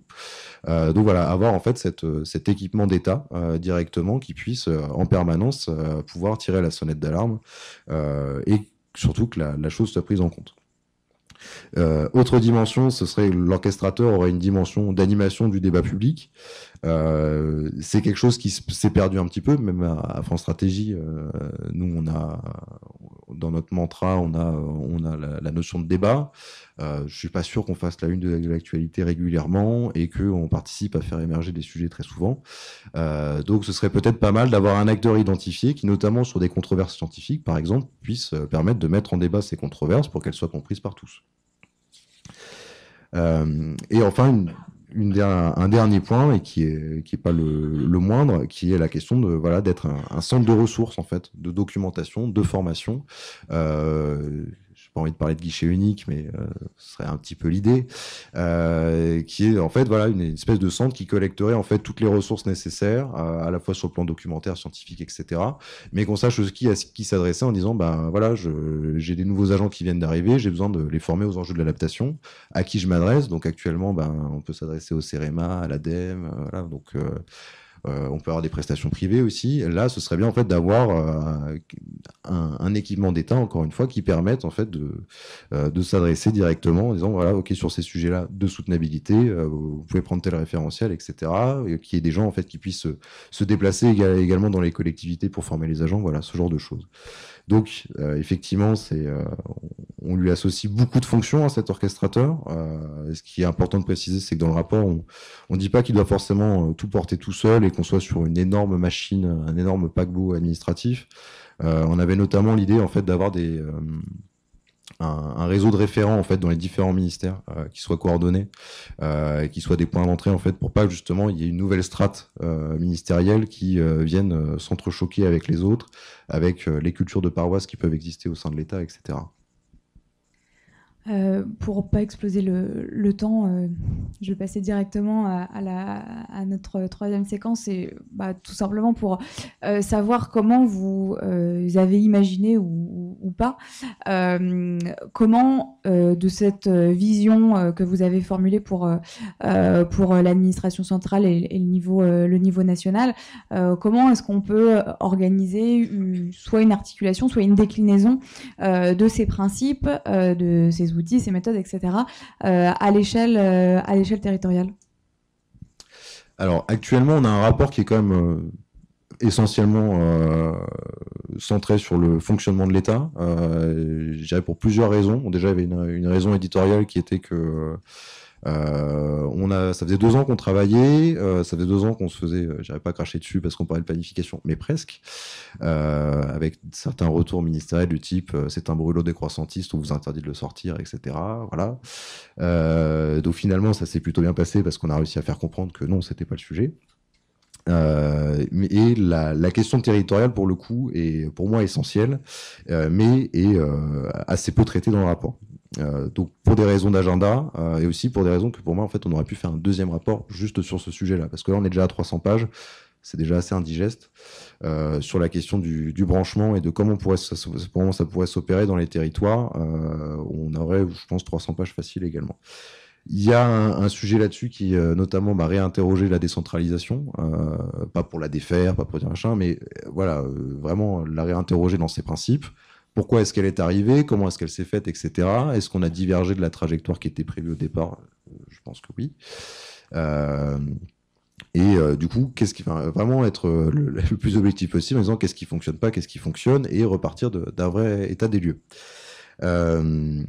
Donc voilà, avoir en fait cet équipement d'État directement qui puisse en permanence pouvoir tirer la sonnette d'alarme et surtout que la chose soit prise en compte. Autre dimension, ce serait l'orchestrateur aurait une dimension d'animation du débat public. C'est quelque chose qui s'est perdu un petit peu, même à France Stratégie. Nous, on a dans notre mantra, on a la notion de débat. Je suis pas sûr qu'on fasse la une de l'actualité régulièrement et qu'on participe à faire émerger des sujets très souvent. Donc, ce serait peut-être pas mal d'avoir un acteur identifié qui, notamment sur des controverses scientifiques, par exemple, puisse permettre de mettre en débat ces controverses pour qu'elles soient comprises par tous. Et enfin, un dernier point, et qui est pas le moindre, qui est la question d'être un centre de ressources, en fait, de documentation, de formation. J'ai pas envie de parler de guichet unique, mais ce serait un petit peu l'idée, qui est en fait une espèce de centre qui collecterait en fait toutes les ressources nécessaires, à la fois sur le plan documentaire, scientifique, etc. Mais qu'on sache aussi à qui s'adresser en disant j'ai des nouveaux agents qui viennent d'arriver, j'ai besoin de les former aux enjeux de l'adaptation. À qui je m'adresse? Donc actuellement, on peut s'adresser au CEREMA, à l'ADEME, voilà. Donc On peut avoir des prestations privées aussi. Là, ce serait bien en fait d'avoir un équipement d'État, encore une fois, qui permette en fait de s'adresser directement en disant voilà, ok, sur ces sujets-là de soutenabilité, vous pouvez prendre tel référentiel, etc. Et qu'il y ait des gens en fait qui puissent se déplacer également dans les collectivités pour former les agents, voilà, ce genre de choses. Donc, effectivement, on lui associe beaucoup de fonctions à cet orchestrateur. Ce qui est important de préciser, c'est que dans le rapport, on ne dit pas qu'il doit forcément tout porter tout seul et qu'on soit sur une énorme machine, un énorme paquebot administratif. On avait notamment l'idée en fait d'avoir un réseau de référents en fait dans les différents ministères qui soient coordonnés, qui soient des points d'entrée en fait pour pas justement il y ait une nouvelle strate ministérielle qui vienne s'entrechoquer avec les autres, avec les cultures de paroisse qui peuvent exister au sein de l'État, etc. Pour pas exploser le temps, je vais passer directement à notre troisième séquence et tout simplement pour savoir comment vous avez imaginé ou pas comment de cette vision que vous avez formulée pour l'administration centrale et le niveau national, comment est-ce qu'on peut organiser soit une articulation, soit une déclinaison de ces principes, de ces outils, ces méthodes, etc., à l'échelle territoriale? Alors, actuellement, on a un rapport qui est quand même essentiellement centré sur le fonctionnement de l'État. Je dirais pour plusieurs raisons. Bon, déjà, il y avait une raison éditoriale qui était que ça faisait 2 ans qu'on travaillait, ça faisait 2 ans qu'on se faisait, j'avais pas craché dessus parce qu'on parlait de planification, mais presque, avec certains retours ministériels du type c'est un brûlot décroissantiste, on vous interdit de le sortir, etc. Voilà. Donc finalement, ça s'est plutôt bien passé parce qu'on a réussi à faire comprendre que non, c'était pas le sujet. Et la question territoriale, pour le coup, est pour moi essentielle, mais est assez peu traitée dans le rapport. Donc pour des raisons d'agenda et aussi pour des raisons que pour moi en fait on aurait pu faire un deuxième rapport juste sur ce sujet-là, parce que là on est déjà à 300 pages, c'est déjà assez indigeste sur la question du branchement et de comment ça pourrait s'opérer dans les territoires. On aurait, je pense, 300 pages faciles également. Il y a un sujet là-dessus qui notamment réinterroger la décentralisation, pas pour la défaire, pas pour dire machin, mais voilà, vraiment la réinterroger dans ses principes. Pourquoi est-ce qu'elle est arrivée? Comment est-ce qu'elle s'est faite, etc. Est-ce qu'on a divergé de la trajectoire qui était prévue au départ? Je pense que oui. Du coup, qu'est-ce qui va vraiment être le plus objectif possible en disant qu'est-ce qui fonctionne pas, qu'est-ce qui fonctionne, et repartir d'un vrai état des lieux. Il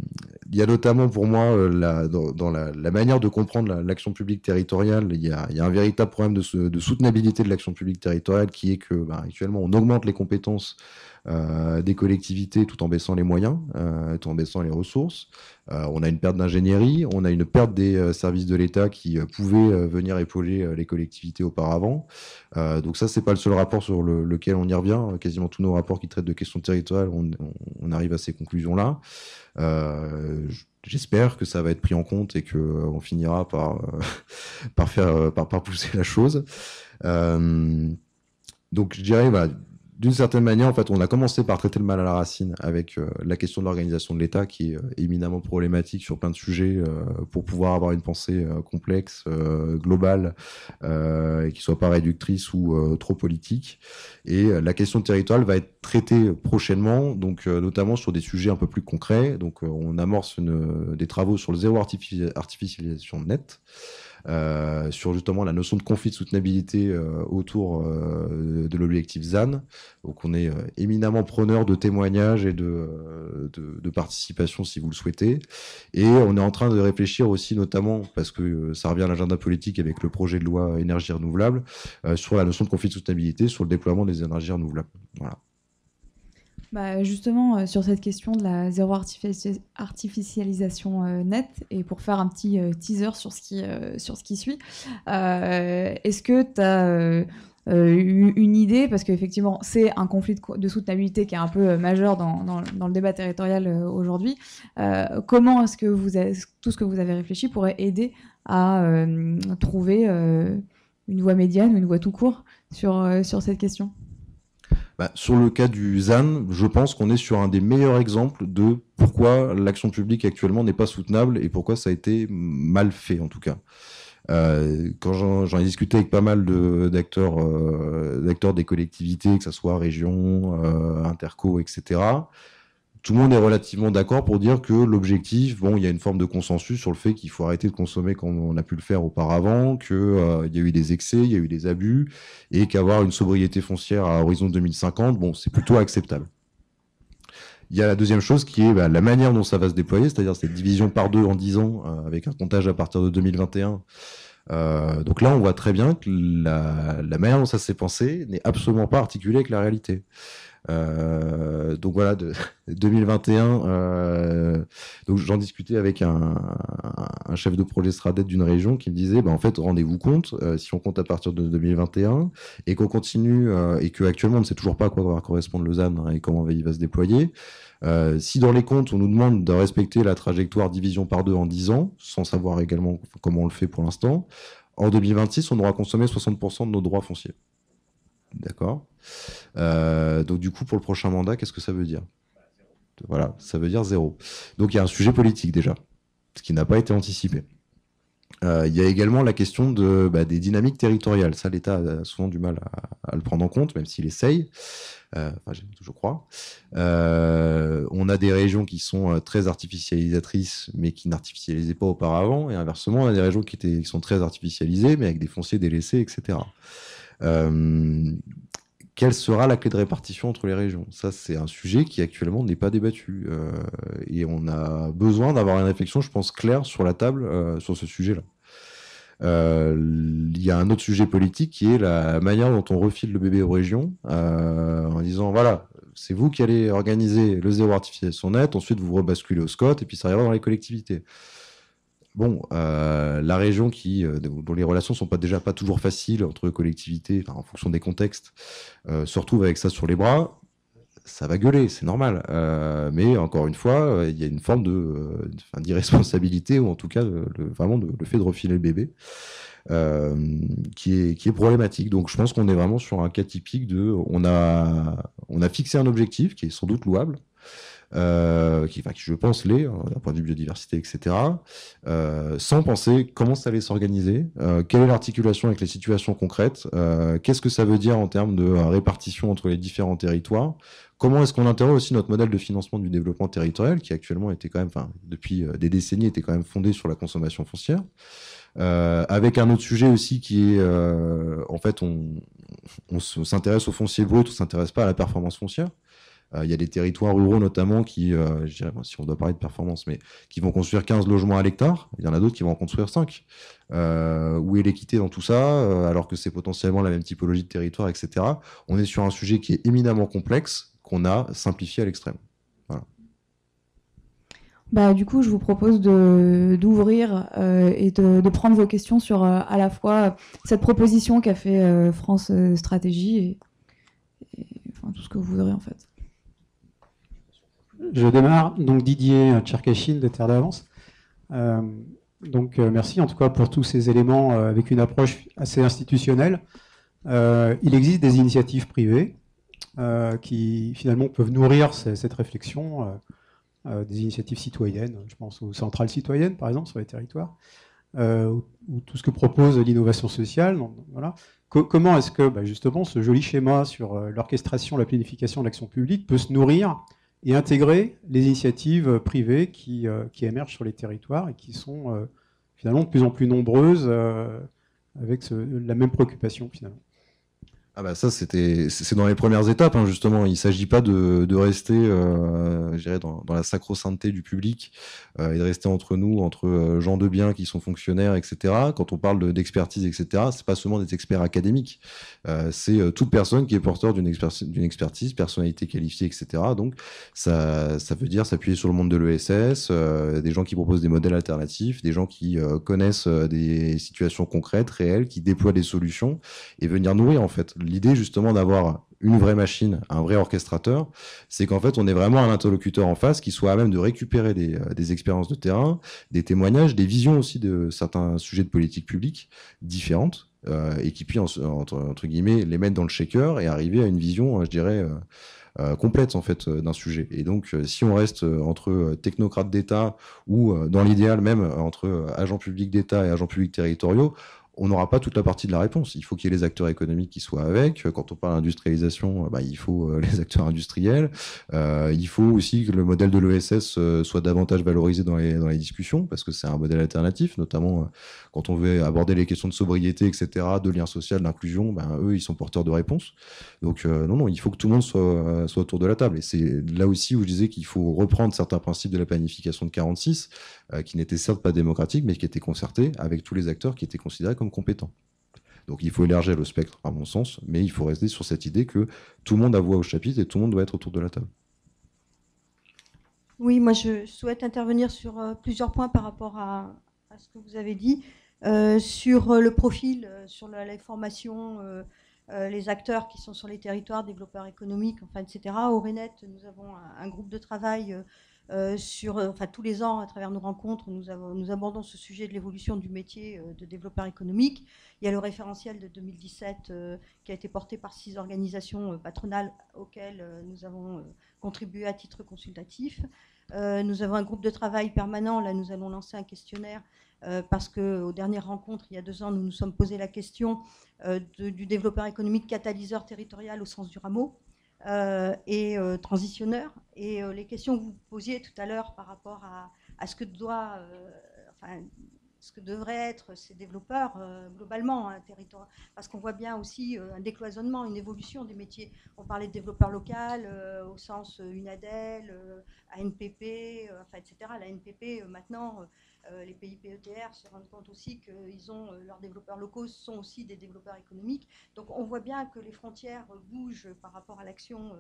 y a notamment pour moi dans la manière de comprendre l'action publique territoriale, il y a un véritable problème de soutenabilité de l'action publique territoriale qui est que actuellement on augmente les compétences des collectivités tout en baissant les moyens, tout en baissant les ressources. On a une perte d'ingénierie, on a une perte des services de l'État qui pouvaient venir épauler les collectivités auparavant. Donc ça, c'est pas le seul rapport sur lequel on y revient. Quasiment tous nos rapports qui traitent de questions territoriales, on arrive à ces conclusions-là. J'espère que ça va être pris en compte et qu'on finira par pousser la chose. Donc je dirais, d'une certaine manière, en fait, on a commencé par traiter le mal à la racine avec la question de l'organisation de l'État qui est éminemment problématique sur plein de sujets pour pouvoir avoir une pensée complexe, globale, et qui soit pas réductrice ou trop politique. Et la question territoriale va être traitée prochainement, donc notamment sur des sujets un peu plus concrets. Donc on amorce des travaux sur le zéro artificialisation nette. Sur justement la notion de conflit de soutenabilité autour de l'objectif ZAN. Donc on est éminemment preneur de témoignages et de participation si vous le souhaitez. Et on est en train de réfléchir aussi notamment, parce que ça revient à l'agenda politique avec le projet de loi énergie renouvelable, sur la notion de conflit de soutenabilité, sur le déploiement des énergies renouvelables. Voilà. Justement, sur cette question de la zéro artificialisation nette, et pour faire un petit teaser sur ce qui suit, est-ce que tu as une idée, parce qu'effectivement c'est un conflit de soutenabilité qui est un peu majeur dans le débat territorial aujourd'hui, comment est-ce que tout ce que vous avez réfléchi pourrait aider à trouver une voie médiane ou une voie tout court sur cette question? Sur le cas du ZAN, je pense qu'on est sur un des meilleurs exemples de pourquoi l'action publique actuellement n'est pas soutenable et pourquoi ça a été mal fait en tout cas. Quand j'en ai discuté avec pas mal d'acteurs des collectivités, que ce soit région, interco, etc., tout le monde est relativement d'accord pour dire que l'objectif, bon, il y a une forme de consensus sur le fait qu'il faut arrêter de consommer comme on a pu le faire auparavant, qu'il y a eu des excès, il y a eu des abus, et qu'avoir une sobriété foncière à horizon 2050, bon, c'est plutôt acceptable. Il y a la deuxième chose qui est la manière dont ça va se déployer, c'est-à-dire cette division par 2 en 10 ans, avec un comptage à partir de 2021. Donc là, on voit très bien que la manière dont ça s'est pensé n'est absolument pas articulée avec la réalité. Donc voilà, 2021. Donc j'en discutais avec un chef de projet Stradet d'une région qui me disait, en fait, rendez-vous compte, si on compte à partir de 2021 et qu'on continue et que actuellement on ne sait toujours pas à quoi va correspondre Lausanne et comment il va se déployer. Si dans les comptes on nous demande de respecter la trajectoire division par 2 en 10 ans, sans savoir également comment on le fait pour l'instant, en 2026 on aura consommé 60% de nos droits fonciers. D'accord. Donc du coup, pour le prochain mandat, qu'est-ce que ça veut dire? Voilà, ça veut dire 0. Donc il y a un sujet politique déjà, ce qui n'a pas été anticipé. Il y a également la question des dynamiques territoriales. Ça, l'État a souvent du mal à le prendre en compte, même s'il essaye. Je crois. On a des régions qui sont très artificialisatrices, mais qui n'artificialisaient pas auparavant. Et inversement, on a des régions qui sont très artificialisées, mais avec des fonciers délaissés, etc. Quelle sera la clé de répartition entre les régions? Ça, c'est un sujet qui actuellement n'est pas débattu. Et on a besoin d'avoir une réflexion, je pense, claire sur la table sur ce sujet-là. Il y a un autre sujet politique qui est la manière dont on refile le bébé aux régions en disant, voilà, c'est vous qui allez organiser le zéro artificialisation nette, ensuite vous rebasculez au SCOT et puis ça ira dans les collectivités. Bon, la région dont les relations sont déjà pas toujours faciles entre collectivités, en fonction des contextes, se retrouve avec ça sur les bras, ça va gueuler, c'est normal. Mais encore une fois, il y a une forme d'irresponsabilité, ou en tout cas vraiment le fait de refiler le bébé, qui est problématique. Donc je pense qu'on est vraiment sur un cas typique on a fixé un objectif qui est sans doute louable, qui je pense l'est, d'un point de vue biodiversité, etc., sans penser comment ça allait s'organiser, quelle est l'articulation avec les situations concrètes, qu'est-ce que ça veut dire en termes de répartition entre les différents territoires, comment est-ce qu'on interroge aussi notre modèle de financement du développement territorial, qui actuellement était quand même, depuis des décennies, était quand même fondé sur la consommation foncière, avec un autre sujet aussi qui est, en fait, on s'intéresse au foncier brut, on ne s'intéresse pas à la performance foncière. Il y a des territoires ruraux notamment qui, je dirais, si on doit parler de performance, mais qui vont construire 15 logements à l'hectare. Il y en a d'autres qui vont en construire 5. Où est l'équité dans tout ça, alors que c'est potentiellement la même typologie de territoire, etc. On est sur un sujet qui est éminemment complexe, qu'on a simplifié à l'extrême. Voilà. Du coup, je vous propose d'ouvrir et de prendre vos questions sur à la fois cette proposition qu'a fait France Stratégie et tout ce que vous voudrez en fait. Je démarre, donc Didier Tcherkachine de Terre d'Avance. Merci en tout cas pour tous ces éléments avec une approche assez institutionnelle. Il existe des initiatives privées qui finalement peuvent nourrir cette réflexion, des initiatives citoyennes, je pense aux centrales citoyennes par exemple sur les territoires, ou tout ce que propose l'innovation sociale. Donc, voilà. Comment est-ce que justement ce joli schéma sur l'orchestration, la planification de l'action publique peut se nourrir et intégrer les initiatives privées qui émergent sur les territoires et qui sont finalement de plus en plus nombreuses avec la même préoccupation finalement. Ça, c'est dans les premières étapes, justement. Il ne s'agit pas de rester, je dirais, dans la sacro-sainteté du public et de rester entre nous, entre gens de bien qui sont fonctionnaires, etc. Quand on parle d'expertise, etc., c'est pas seulement des experts académiques. C'est toute personne qui est porteur d'une expertise, personnalité qualifiée, etc. Donc, ça veut dire s'appuyer sur le monde de l'ESS, des gens qui proposent des modèles alternatifs, des gens qui connaissent des situations concrètes, réelles, qui déploient des solutions et venir nourrir, en fait. L'idée justement d'avoir une vraie machine, un vrai orchestrateur, c'est qu'en fait on est vraiment un interlocuteur en face qui soit à même de récupérer des expériences de terrain, des témoignages, des visions aussi de certains sujets de politique publique différentes et qui puisse entre guillemets les mettre dans le shaker et arriver à une vision, je dirais, complète en fait d'un sujet. Et donc, si on reste entre technocrates d'État ou, dans l'idéal même, entre agents publics d'État et agents publics territoriaux, on n'aura pas toute la partie de la réponse. Il faut qu'il y ait les acteurs économiques qui soient avec. Quand on parle d'industrialisation, il faut les acteurs industriels. Il faut aussi que le modèle de l'ESS soit davantage valorisé dans les discussions, parce que c'est un modèle alternatif, notamment quand on veut aborder les questions de sobriété, etc., de lien social, d'inclusion, eux, ils sont porteurs de réponses. Donc non, il faut que tout le monde soit autour de la table. Et c'est là aussi où je disais qu'il faut reprendre certains principes de la planification de 46, qui n'étaient certes pas démocratiques, mais qui étaient concertés avec tous les acteurs qui étaient considérés comme compétents. Donc il faut élargir le spectre, à mon sens, mais il faut rester sur cette idée que tout le monde a voix au chapitre et tout le monde doit être autour de la table. Oui, moi je souhaite intervenir sur plusieurs points par rapport à ce que vous avez dit. Sur le profil, sur les formations, les acteurs qui sont sur les territoires, développeurs économiques, enfin, etc. Au RENET, nous avons un groupe de travail tous les ans, à travers nos rencontres, nous abordons ce sujet de l'évolution du métier de développeur économique. Il y a le référentiel de 2017 qui a été porté par 6 organisations patronales auxquelles nous avons contribué à titre consultatif. Nous avons un groupe de travail permanent. Là, nous allons lancer un questionnaire parce qu'aux dernières rencontres, il y a 2 ans, nous nous sommes posé la question du développeur économique catalyseur territorial au sens du rameau. Et transitionneur. Et les questions que vous posiez tout à l'heure par rapport à ce que ce que devraient être ces développeurs globalement, un territoire, parce qu'on voit bien aussi un décloisonnement, une évolution des métiers. On parlait de développeur local au sens UNADEL, ANPP, etc. La NPP maintenant. Les pays PETR se rendent compte aussi qu'ils ont leurs développeurs locaux sont aussi des développeurs économiques. Donc on voit bien que les frontières bougent par rapport à l'action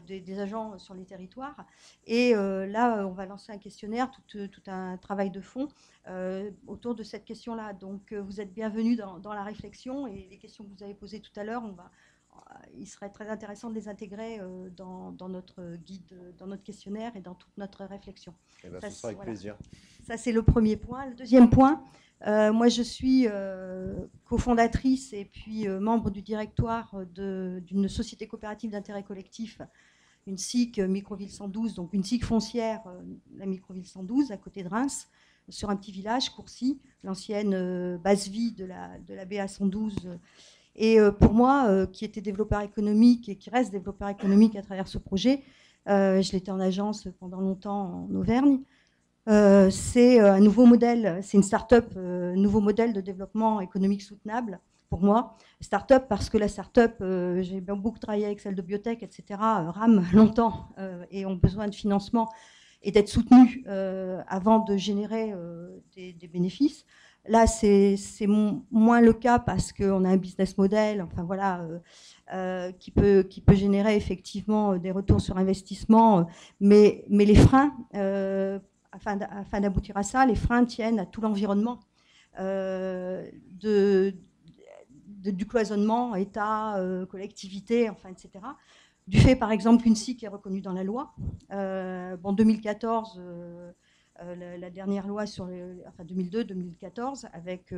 des agents sur les territoires. Et là, on va lancer un questionnaire, tout un travail de fond autour de cette question-là. Donc vous êtes bienvenus dans la réflexion et les questions que vous avez posées tout à l'heure, il serait très intéressant de les intégrer dans notre guide, dans notre questionnaire et dans toute notre réflexion. Ce sera avec plaisir. Ça, c'est le premier point. Le deuxième point, moi, je suis cofondatrice et puis membre du directoire d'une société coopérative d'intérêt collectif, une SIC Microville 112, donc une SIC foncière, la Microville 112, à côté de Reims, sur un petit village, Courcy, l'ancienne base vie de la BA 112. Et pour moi, qui était développeur économique et qui reste développeur économique à travers ce projet, je l'étais en agence pendant longtemps en Auvergne, c'est un nouveau modèle, c'est une start-up, nouveau modèle de développement économique soutenable pour moi. Start-up parce que la start-up, j'ai beaucoup travaillé avec celle de biotech, etc., rament longtemps et ont besoin de financement et d'être soutenus avant de générer des bénéfices. Là, c'est moins le cas parce qu'on a un business model, qui peut générer effectivement des retours sur investissement, mais les freins, afin d'aboutir à ça, les freins tiennent à tout l'environnement du cloisonnement, État, collectivité, etc. Du fait, par exemple, qu'une SIC est reconnue dans la loi. 2014. La dernière loi sur 2002-2014, avec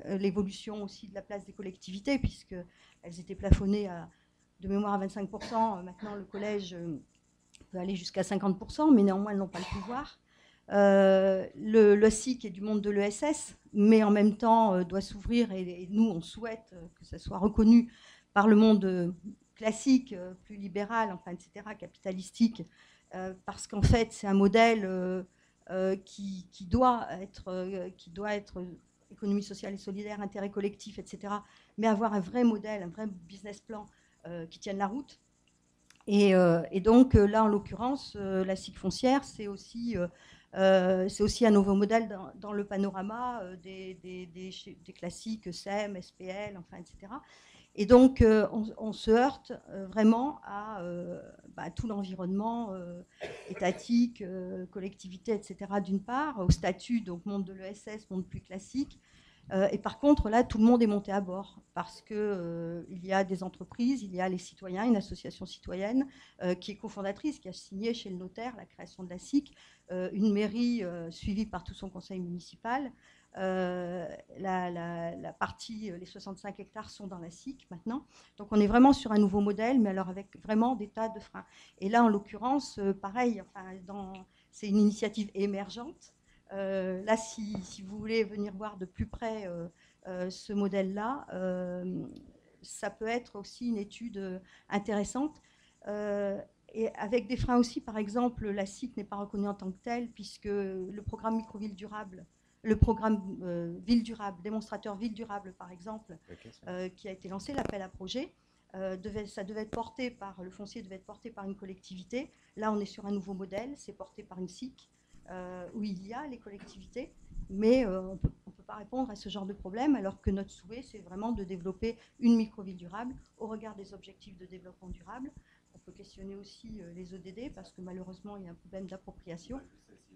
l'évolution aussi de la place des collectivités, puisqu'elles étaient plafonnées de mémoire à 25%. Maintenant, le collège peut aller jusqu'à 50%, mais néanmoins, elles n'ont pas le pouvoir. Le SIC est du monde de l'ESS, mais en même temps doit s'ouvrir, et nous, on souhaite que ça soit reconnu par le monde classique, plus libéral, etc., capitalistique, parce qu'en fait, c'est un modèle qui doit être économie sociale et solidaire, intérêt collectif, etc., mais avoir un vrai modèle, un vrai business plan qui tienne la route. Et donc, là, en l'occurrence, la SIC foncière, c'est aussi un nouveau modèle dans le panorama des classiques SEM, SPL, etc. Et donc, on se heurte vraiment à tout l'environnement étatique, collectivité, etc., d'une part, au statut, donc monde de l'ESS, monde plus classique. Et par contre, là, tout le monde est monté à bord parce qu'il y a des entreprises, il y a les citoyens, une association citoyenne qui est cofondatrice, qui a signé chez le notaire la création de la SIC, une mairie suivie par tout son conseil municipal, La partie, les 65 hectares sont dans la SIC maintenant. Donc on est vraiment sur un nouveau modèle, mais alors avec vraiment des tas de freins. Et là, en l'occurrence, pareil, enfin, c'est une initiative émergente. Là, si vous voulez venir voir de plus près ce modèle-là, ça peut être aussi une étude intéressante. Et avec des freins aussi, par exemple, la SIC n'est pas reconnue en tant que telle, puisque le programme Microville durable, le programme Ville durable, démonstrateur Ville durable, par exemple, qui a été lancé, l'appel à projet, ça devait être porté par, le foncier devait être porté par une collectivité. Là, on est sur un nouveau modèle, c'est porté par une SIC, où il y a les collectivités, mais on ne peut pas répondre à ce genre de problème, alors que notre souhait, c'est vraiment de développer une microville durable au regard des objectifs de développement durable. On peut questionner aussi les ODD, parce que malheureusement, il y a un problème d'appropriation.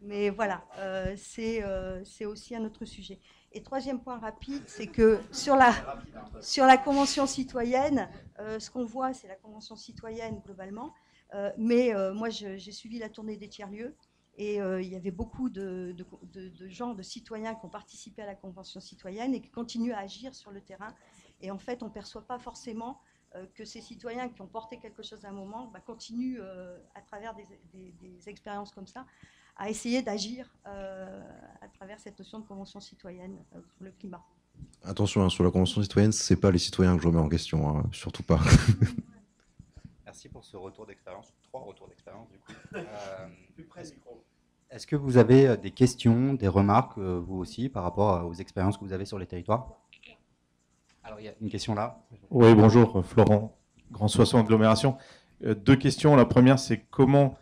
Mais voilà, c'est aussi un autre sujet. Et troisième point rapide, c'est que sur la Convention citoyenne, ce qu'on voit, c'est la Convention citoyenne globalement. Mais moi, j'ai suivi la tournée des tiers-lieux. Et il y avait beaucoup de gens, de citoyens qui ont participé à la Convention citoyenne et qui continuent à agir sur le terrain. Et en fait, on ne perçoit pas forcément que ces citoyens qui ont porté quelque chose à un moment continuent, à travers des expériences comme ça, à essayer d'agir à travers cette notion de Convention citoyenne pour le climat. Attention, hein, sur la Convention citoyenne, ce n'est pas les citoyens que je remets en question, hein, surtout pas. Merci pour ce retour d'expérience, 3 retours d'expérience du coup. Est-ce que vous avez des questions, des remarques, vous aussi, par rapport aux expériences que vous avez sur les territoires? Alors, il y a une question là. Oui, bonjour, Florent, Grand Soissons Agglomération. 2 questions. La première, c'est comment,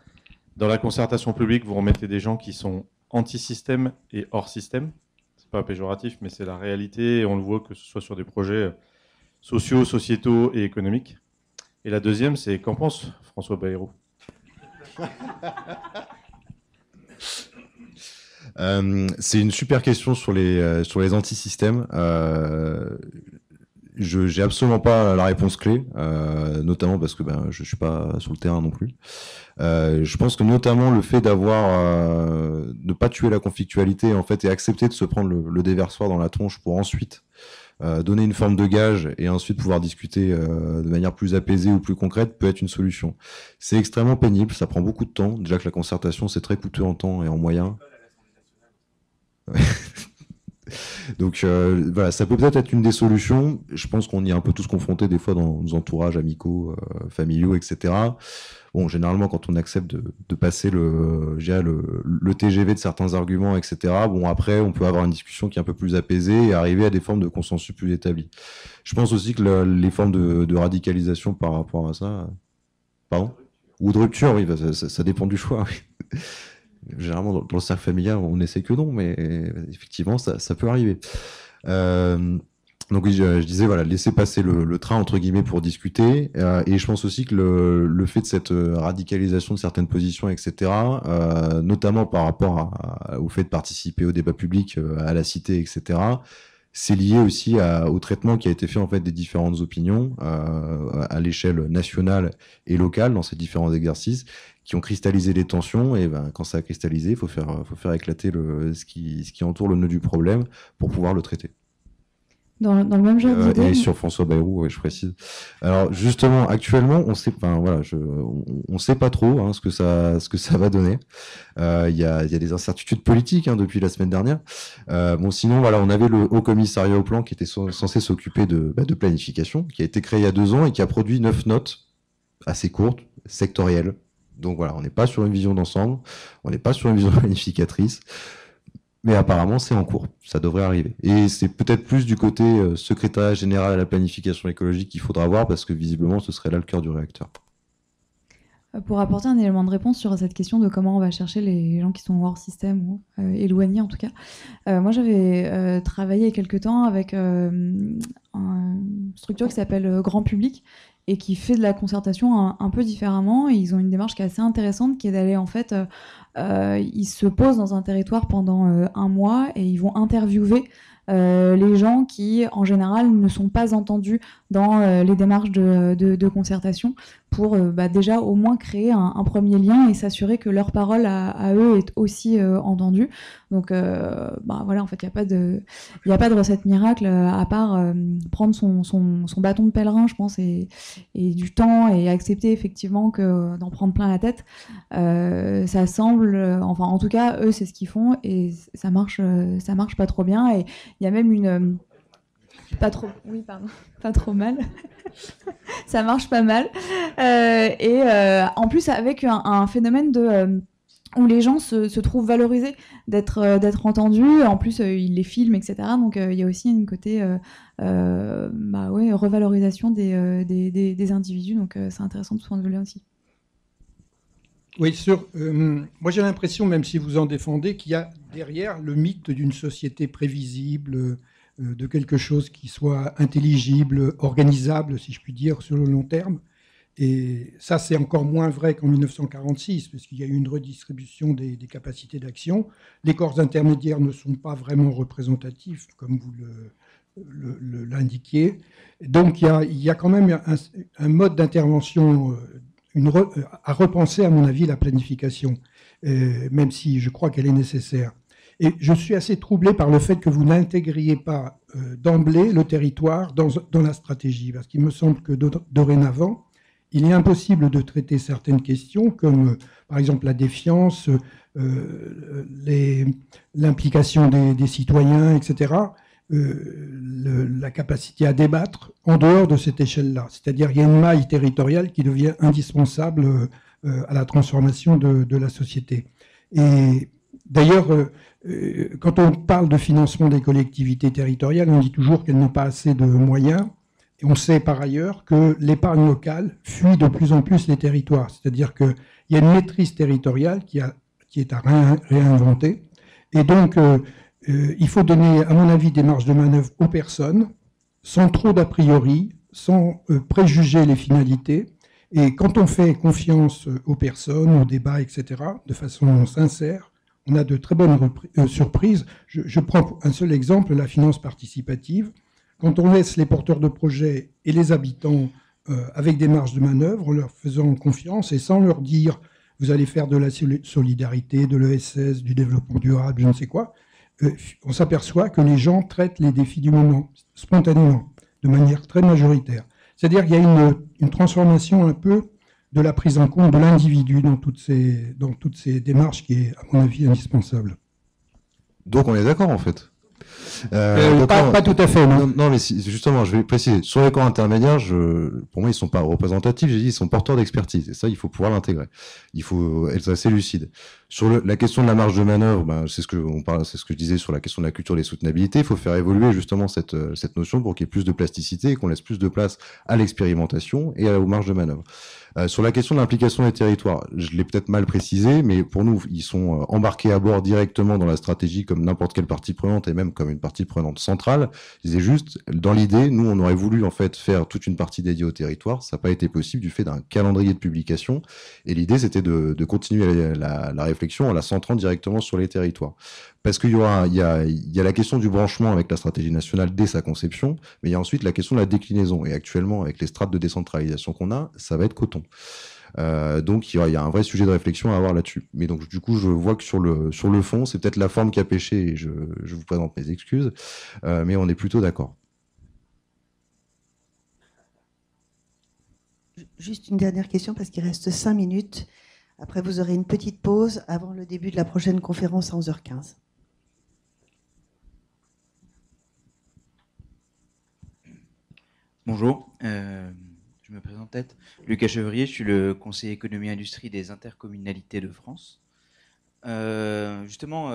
dans la concertation publique, vous remettez des gens qui sont anti-système et hors système? Ce n'est pas péjoratif, mais c'est la réalité. Et on le voit que ce soit sur des projets sociaux, sociétaux et économiques. Et la deuxième, c'est qu'en pense François Bayrou? C'est une super question sur les anti-systèmes. J'ai absolument pas la réponse clé, notamment parce que je suis pas sur le terrain non plus. Je pense que notamment le fait de pas tuer la conflictualité en fait et accepter de se prendre le déversoir dans la tronche pour ensuite donner une forme de gage et ensuite pouvoir discuter de manière plus apaisée ou plus concrète peut être une solution. C'est extrêmement pénible, ça prend beaucoup de temps. Déjà que la concertation c'est très coûteux en temps et en moyens. Donc voilà, ça peut peut-être être une des solutions. Je pense qu'on y est un peu tous confrontés des fois dans nos entourages amicaux, familiaux, etc. Bon, généralement, quand on accepte de passer le TGV de certains arguments, etc., bon, après, on peut avoir une discussion qui est un peu plus apaisée et arriver à des formes de consensus plus établies. Je pense aussi que les formes de radicalisation par rapport à ça... Pardon? Ou de rupture, oui, ça dépend du choix, oui. Généralement, dans le cercle familial, on essaie que non, mais effectivement, ça peut arriver. Donc oui, je disais, voilà, laisser passer le train, entre guillemets, pour discuter. Et je pense aussi que le fait de cette radicalisation de certaines positions, etc., notamment par rapport au fait de participer au débat public, à la cité, etc., c'est lié aussi au traitement qui a été fait en fait des différentes opinions à l'échelle nationale et locale dans ces différents exercices qui ont cristallisé les tensions. Et quand ça a cristallisé, il faut faire éclater ce qui entoure le nœud du problème pour pouvoir le traiter. Dans le même genre d'idée. Et sur François Bayrou, ouais, je précise. Alors justement, actuellement, on sait pas trop ce que ça va donner. Il y a des incertitudes politiques depuis la semaine dernière. Bon, sinon, voilà, on avait le Haut Commissariat au Plan qui était censé s'occuper de planification, qui a été créé il y a 2 ans et qui a produit 9 notes assez courtes, sectorielles. Donc voilà, on n'est pas sur une vision d'ensemble, on n'est pas sur une vision planificatrice. Mais apparemment, c'est en cours. Ça devrait arriver. Et c'est peut-être plus du côté secrétariat général à la planification écologique qu'il faudra voir, parce que visiblement, ce serait là le cœur du réacteur. Pour apporter un élément de réponse sur cette question de comment on va chercher les gens qui sont hors système ou éloignés en tout cas, moi j'avais travaillé il y a quelque temps avec une structure qui s'appelle Grand Public et qui fait de la concertation un peu différemment. Et ils ont une démarche qui est assez intéressante, qui est d'aller en fait, ils se posent dans un territoire pendant 1 mois et ils vont interviewer les gens qui, en général, ne sont pas entendus dans les démarches de concertation pour déjà au moins créer un premier lien et s'assurer que leur parole à eux est aussi entendue. Donc voilà, en fait, il n'y a pas de recette miracle à part prendre son bâton de pèlerin, je pense, et du temps et accepter effectivement que d'en prendre plein la tête. Ça semble, enfin en tout cas, eux, c'est ce qu'ils font et ça marche pas trop bien. Et il y a même une pas trop mal. Ça marche pas mal. En plus, avec un phénomène où les gens se trouvent valorisés d'être entendus. En plus, ils les filment, etc. Donc, il y a aussi une côté revalorisation des individus. Donc, c'est intéressant de ce point de vue-là aussi. Oui, moi j'ai l'impression, même si vous en défendez, qu'il y a derrière le mythe d'une société prévisible, de quelque chose qui soit intelligible, organisable, si je puis dire, sur le long terme. Et ça, c'est encore moins vrai qu'en 1946, parce qu'il y a eu une redistribution des capacités d'action. Les corps intermédiaires ne sont pas vraiment représentatifs, comme vous l'indiquiez. Donc il y a quand même un mode d'intervention à repenser, à mon avis, la planification, même si je crois qu'elle est nécessaire. Et je suis assez troublé par le fait que vous n'intégriez pas d'emblée le territoire dans la stratégie, parce qu'il me semble que dorénavant, il est impossible de traiter certaines questions, comme par exemple la défiance, l'implication des citoyens, etc., la capacité à débattre en dehors de cette échelle-là. C'est-à-dire qu'il y a une maille territoriale qui devient indispensable à la transformation de la société. Et d'ailleurs, quand on parle de financement des collectivités territoriales, on dit toujours qu'elles n'ont pas assez de moyens. Et on sait par ailleurs que l'épargne locale fuit de plus en plus les territoires. C'est-à-dire qu'il y a une maîtrise territoriale qui est à réinventer. Et donc, il faut donner, à mon avis, des marges de manœuvre aux personnes, sans trop d'a priori, sans préjuger les finalités. Et quand on fait confiance aux personnes, aux débats, etc., de façon sincère, on a de très bonnes surprises. Je prends un seul exemple, la finance participative. Quand on laisse les porteurs de projets et les habitants avec des marges de manœuvre, en leur faisant confiance et sans leur dire « vous allez faire de la solidarité, de l'ESS, du développement durable, je ne sais quoi », on s'aperçoit que les gens traitent les défis du moment spontanément, de manière très majoritaire. C'est-à-dire qu'il y a une transformation un peu de la prise en compte de l'individu dans toutes ces démarches qui est, à mon avis, indispensable. Donc on est d'accord en fait. Pas tout à fait, non. Non, mais justement, je vais préciser. Sur les corps intermédiaires, pour moi, ils sont pas représentatifs. J'ai dit, ils sont porteurs d'expertise. Et ça, il faut pouvoir l'intégrer. Il faut être assez lucide. Sur la question de la marge de manœuvre, c'est ce que je disais sur la question de la culture des soutenabilités. Il faut faire évoluer justement cette notion pour qu'il y ait plus de plasticité et qu'on laisse plus de place à l'expérimentation et aux marges de manœuvre. Sur la question de l'implication des territoires, je l'ai peut-être mal précisé, mais pour nous, ils sont embarqués à bord directement dans la stratégie comme n'importe quelle partie prenante et même comme une partie prenante centrale. Je disais juste, dans l'idée, nous, on aurait voulu en fait faire toute une partie dédiée au territoire. Ça n'a pas été possible du fait d'un calendrier de publication. Et l'idée, c'était de continuer la réflexion en la centrant directement sur les territoires. Parce qu'il y a la question du branchement avec la stratégie nationale dès sa conception, mais il y a ensuite la question de la déclinaison. Et actuellement, avec les strates de décentralisation qu'on a, ça va être coton. Donc il y a un vrai sujet de réflexion à avoir là-dessus. Mais donc du coup, je vois que sur le fond, c'est peut-être la forme qui a péché. Et je vous présente mes excuses, mais on est plutôt d'accord. Juste une dernière question parce qu'il reste 5 minutes. Après, vous aurez une petite pause avant le début de la prochaine conférence à 11h15. Bonjour, je me présente peut-être. Lucas Chevrier, je suis le conseiller économie et industrie des intercommunalités de France. Justement,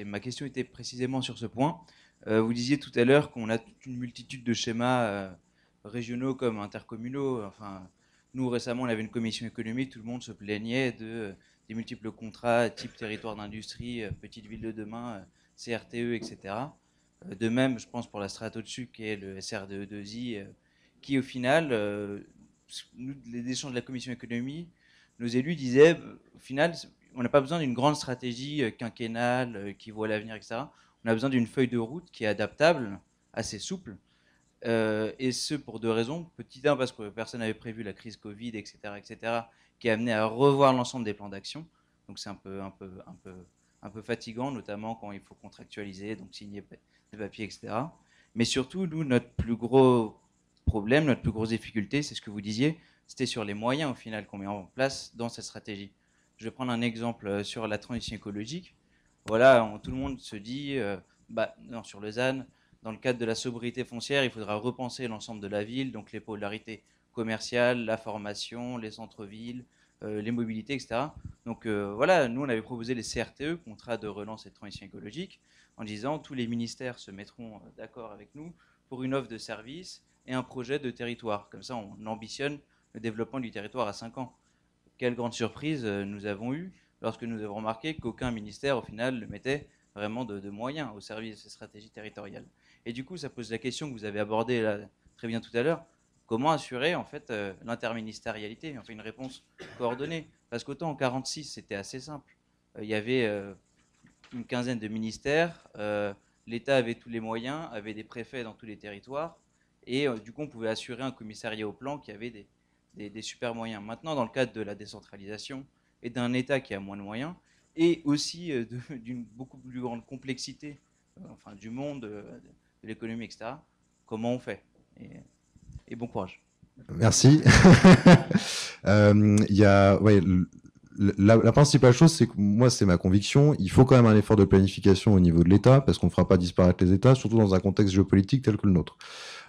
ma question était précisément sur ce point. Vous disiez tout à l'heure qu'on a toute une multitude de schémas régionaux comme intercommunaux. Enfin, nous, récemment, on avait une commission économique, tout le monde se plaignait des multiples contrats type territoire d'industrie, petite ville de demain, CRTE, etc. De même, je pense pour la strate au-dessus, qui est le SRDE2I, qui au final, nous, les échanges de la commission économie, nos élus disaient, au final, on n'a pas besoin d'une grande stratégie quinquennale qui voit l'avenir, etc. On a besoin d'une feuille de route qui est adaptable, assez souple, et ce pour deux raisons. Petit 1, parce que personne n'avait prévu la crise Covid, etc., qui a amené à revoir l'ensemble des plans d'action. Donc c'est un peu fatigant, notamment quand il faut contractualiser, donc signer des papiers, etc. Mais surtout, nous, notre plus gros problème, notre plus grosse difficulté, c'est ce que vous disiez, c'était sur les moyens au final qu'on met en place dans cette stratégie. Je vais prendre un exemple sur la transition écologique. Voilà, tout le monde se dit, non, sur le ZAN, dans le cadre de la sobriété foncière, il faudra repenser l'ensemble de la ville, donc les polarités commerciales, la formation, les centres-villes, les mobilités, etc. Donc voilà, nous on avait proposé les CRTE, contrats de relance et de transition écologique, en disant tous les ministères se mettront d'accord avec nous pour une offre de service et un projet de territoire. Comme ça, on ambitionne le développement du territoire à 5 ans. Quelle grande surprise nous avons eue lorsque nous avons remarqué qu'aucun ministère, au final, ne mettait vraiment de moyens au service de ces stratégies territoriales. Et du coup, ça pose la question que vous avez abordée là, très bien tout à l'heure, comment assurer en fait l'interministérialité, enfin une réponse coordonnée. Parce qu'autant en 1946, c'était assez simple. Il y avait une quinzaine de ministères, l'État avait tous les moyens, avait des préfets dans tous les territoires, et du coup, on pouvait assurer un commissariat au plan qui avait des super moyens. Maintenant, dans le cadre de la décentralisation et d'un État qui a moins de moyens, et aussi d'une beaucoup plus grande complexité enfin, du monde, de l'économie, etc., comment on fait et bon courage. Merci. La principale chose, c'est que moi, c'est ma conviction, il faut quand même un effort de planification au niveau de l'État, parce qu'on ne fera pas disparaître les États, surtout dans un contexte géopolitique tel que le nôtre.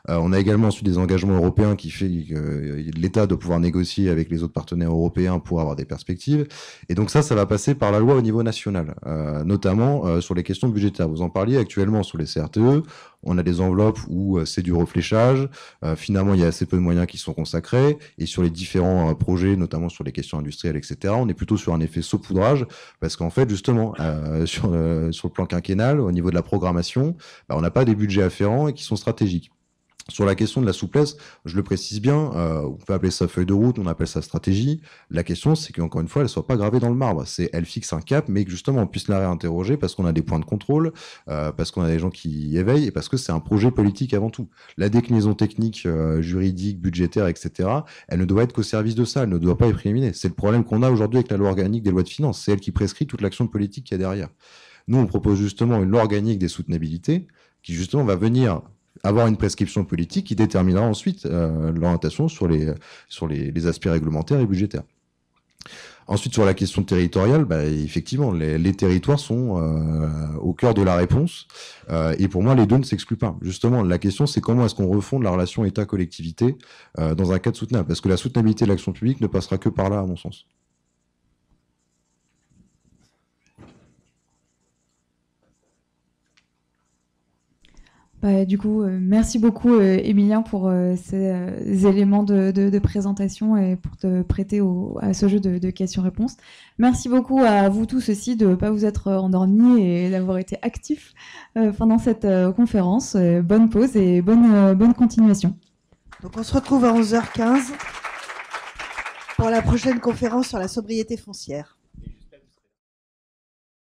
On a également ensuite des engagements européens qui fait que l'État doit pouvoir négocier avec les autres partenaires européens pour avoir des perspectives. Et donc ça va passer par la loi au niveau national, notamment sur les questions budgétaires. Vous en parliez actuellement sur les CRTE, on a des enveloppes où c'est du refléchage. Finalement, il y a assez peu de moyens qui sont consacrés. Et sur les différents projets, notamment sur les questions industrielles, etc., on est plutôt sur un effet saupoudrage, parce qu'en fait, justement, sur le plan quinquennal, au niveau de la programmation, on n'a pas des budgets afférents et qui sont stratégiques. Sur la question de la souplesse, je le précise bien, on peut appeler ça feuille de route, on appelle ça stratégie. La question, c'est qu'encore une fois, elle ne soit pas gravée dans le marbre. Elle fixe un cap, mais que justement, on puisse la réinterroger parce qu'on a des points de contrôle, parce qu'on a des gens qui éveillent et parce que c'est un projet politique avant tout. La déclinaison technique, juridique, budgétaire, etc., elle ne doit être qu'au service de ça, elle ne doit pas être préliminée. C'est le problème qu'on a aujourd'hui avec la loi organique des lois de finances. C'est elle qui prescrit toute l'action politique qu'il y a derrière. Nous, on propose justement une loi organique des soutenabilités qui justement va venir avoir une prescription politique qui déterminera ensuite l'orientation sur les aspects réglementaires et budgétaires. Ensuite, sur la question territoriale, effectivement, les territoires sont au cœur de la réponse. Et pour moi, les deux ne s'excluent pas. Justement, la question, c'est comment est-ce qu'on refonde la relation État-collectivité dans un cadre soutenable. Parce que la soutenabilité de l'action publique ne passera que par là, à mon sens. Du coup, merci beaucoup Émilien pour ces éléments de présentation et pour te prêter à ce jeu de questions-réponses. Merci beaucoup à vous tous aussi de ne pas vous être endormis et d'avoir été actifs pendant cette conférence. Bonne pause et bonne continuation. Donc on se retrouve à 11h15 pour la prochaine conférence sur la sobriété foncière.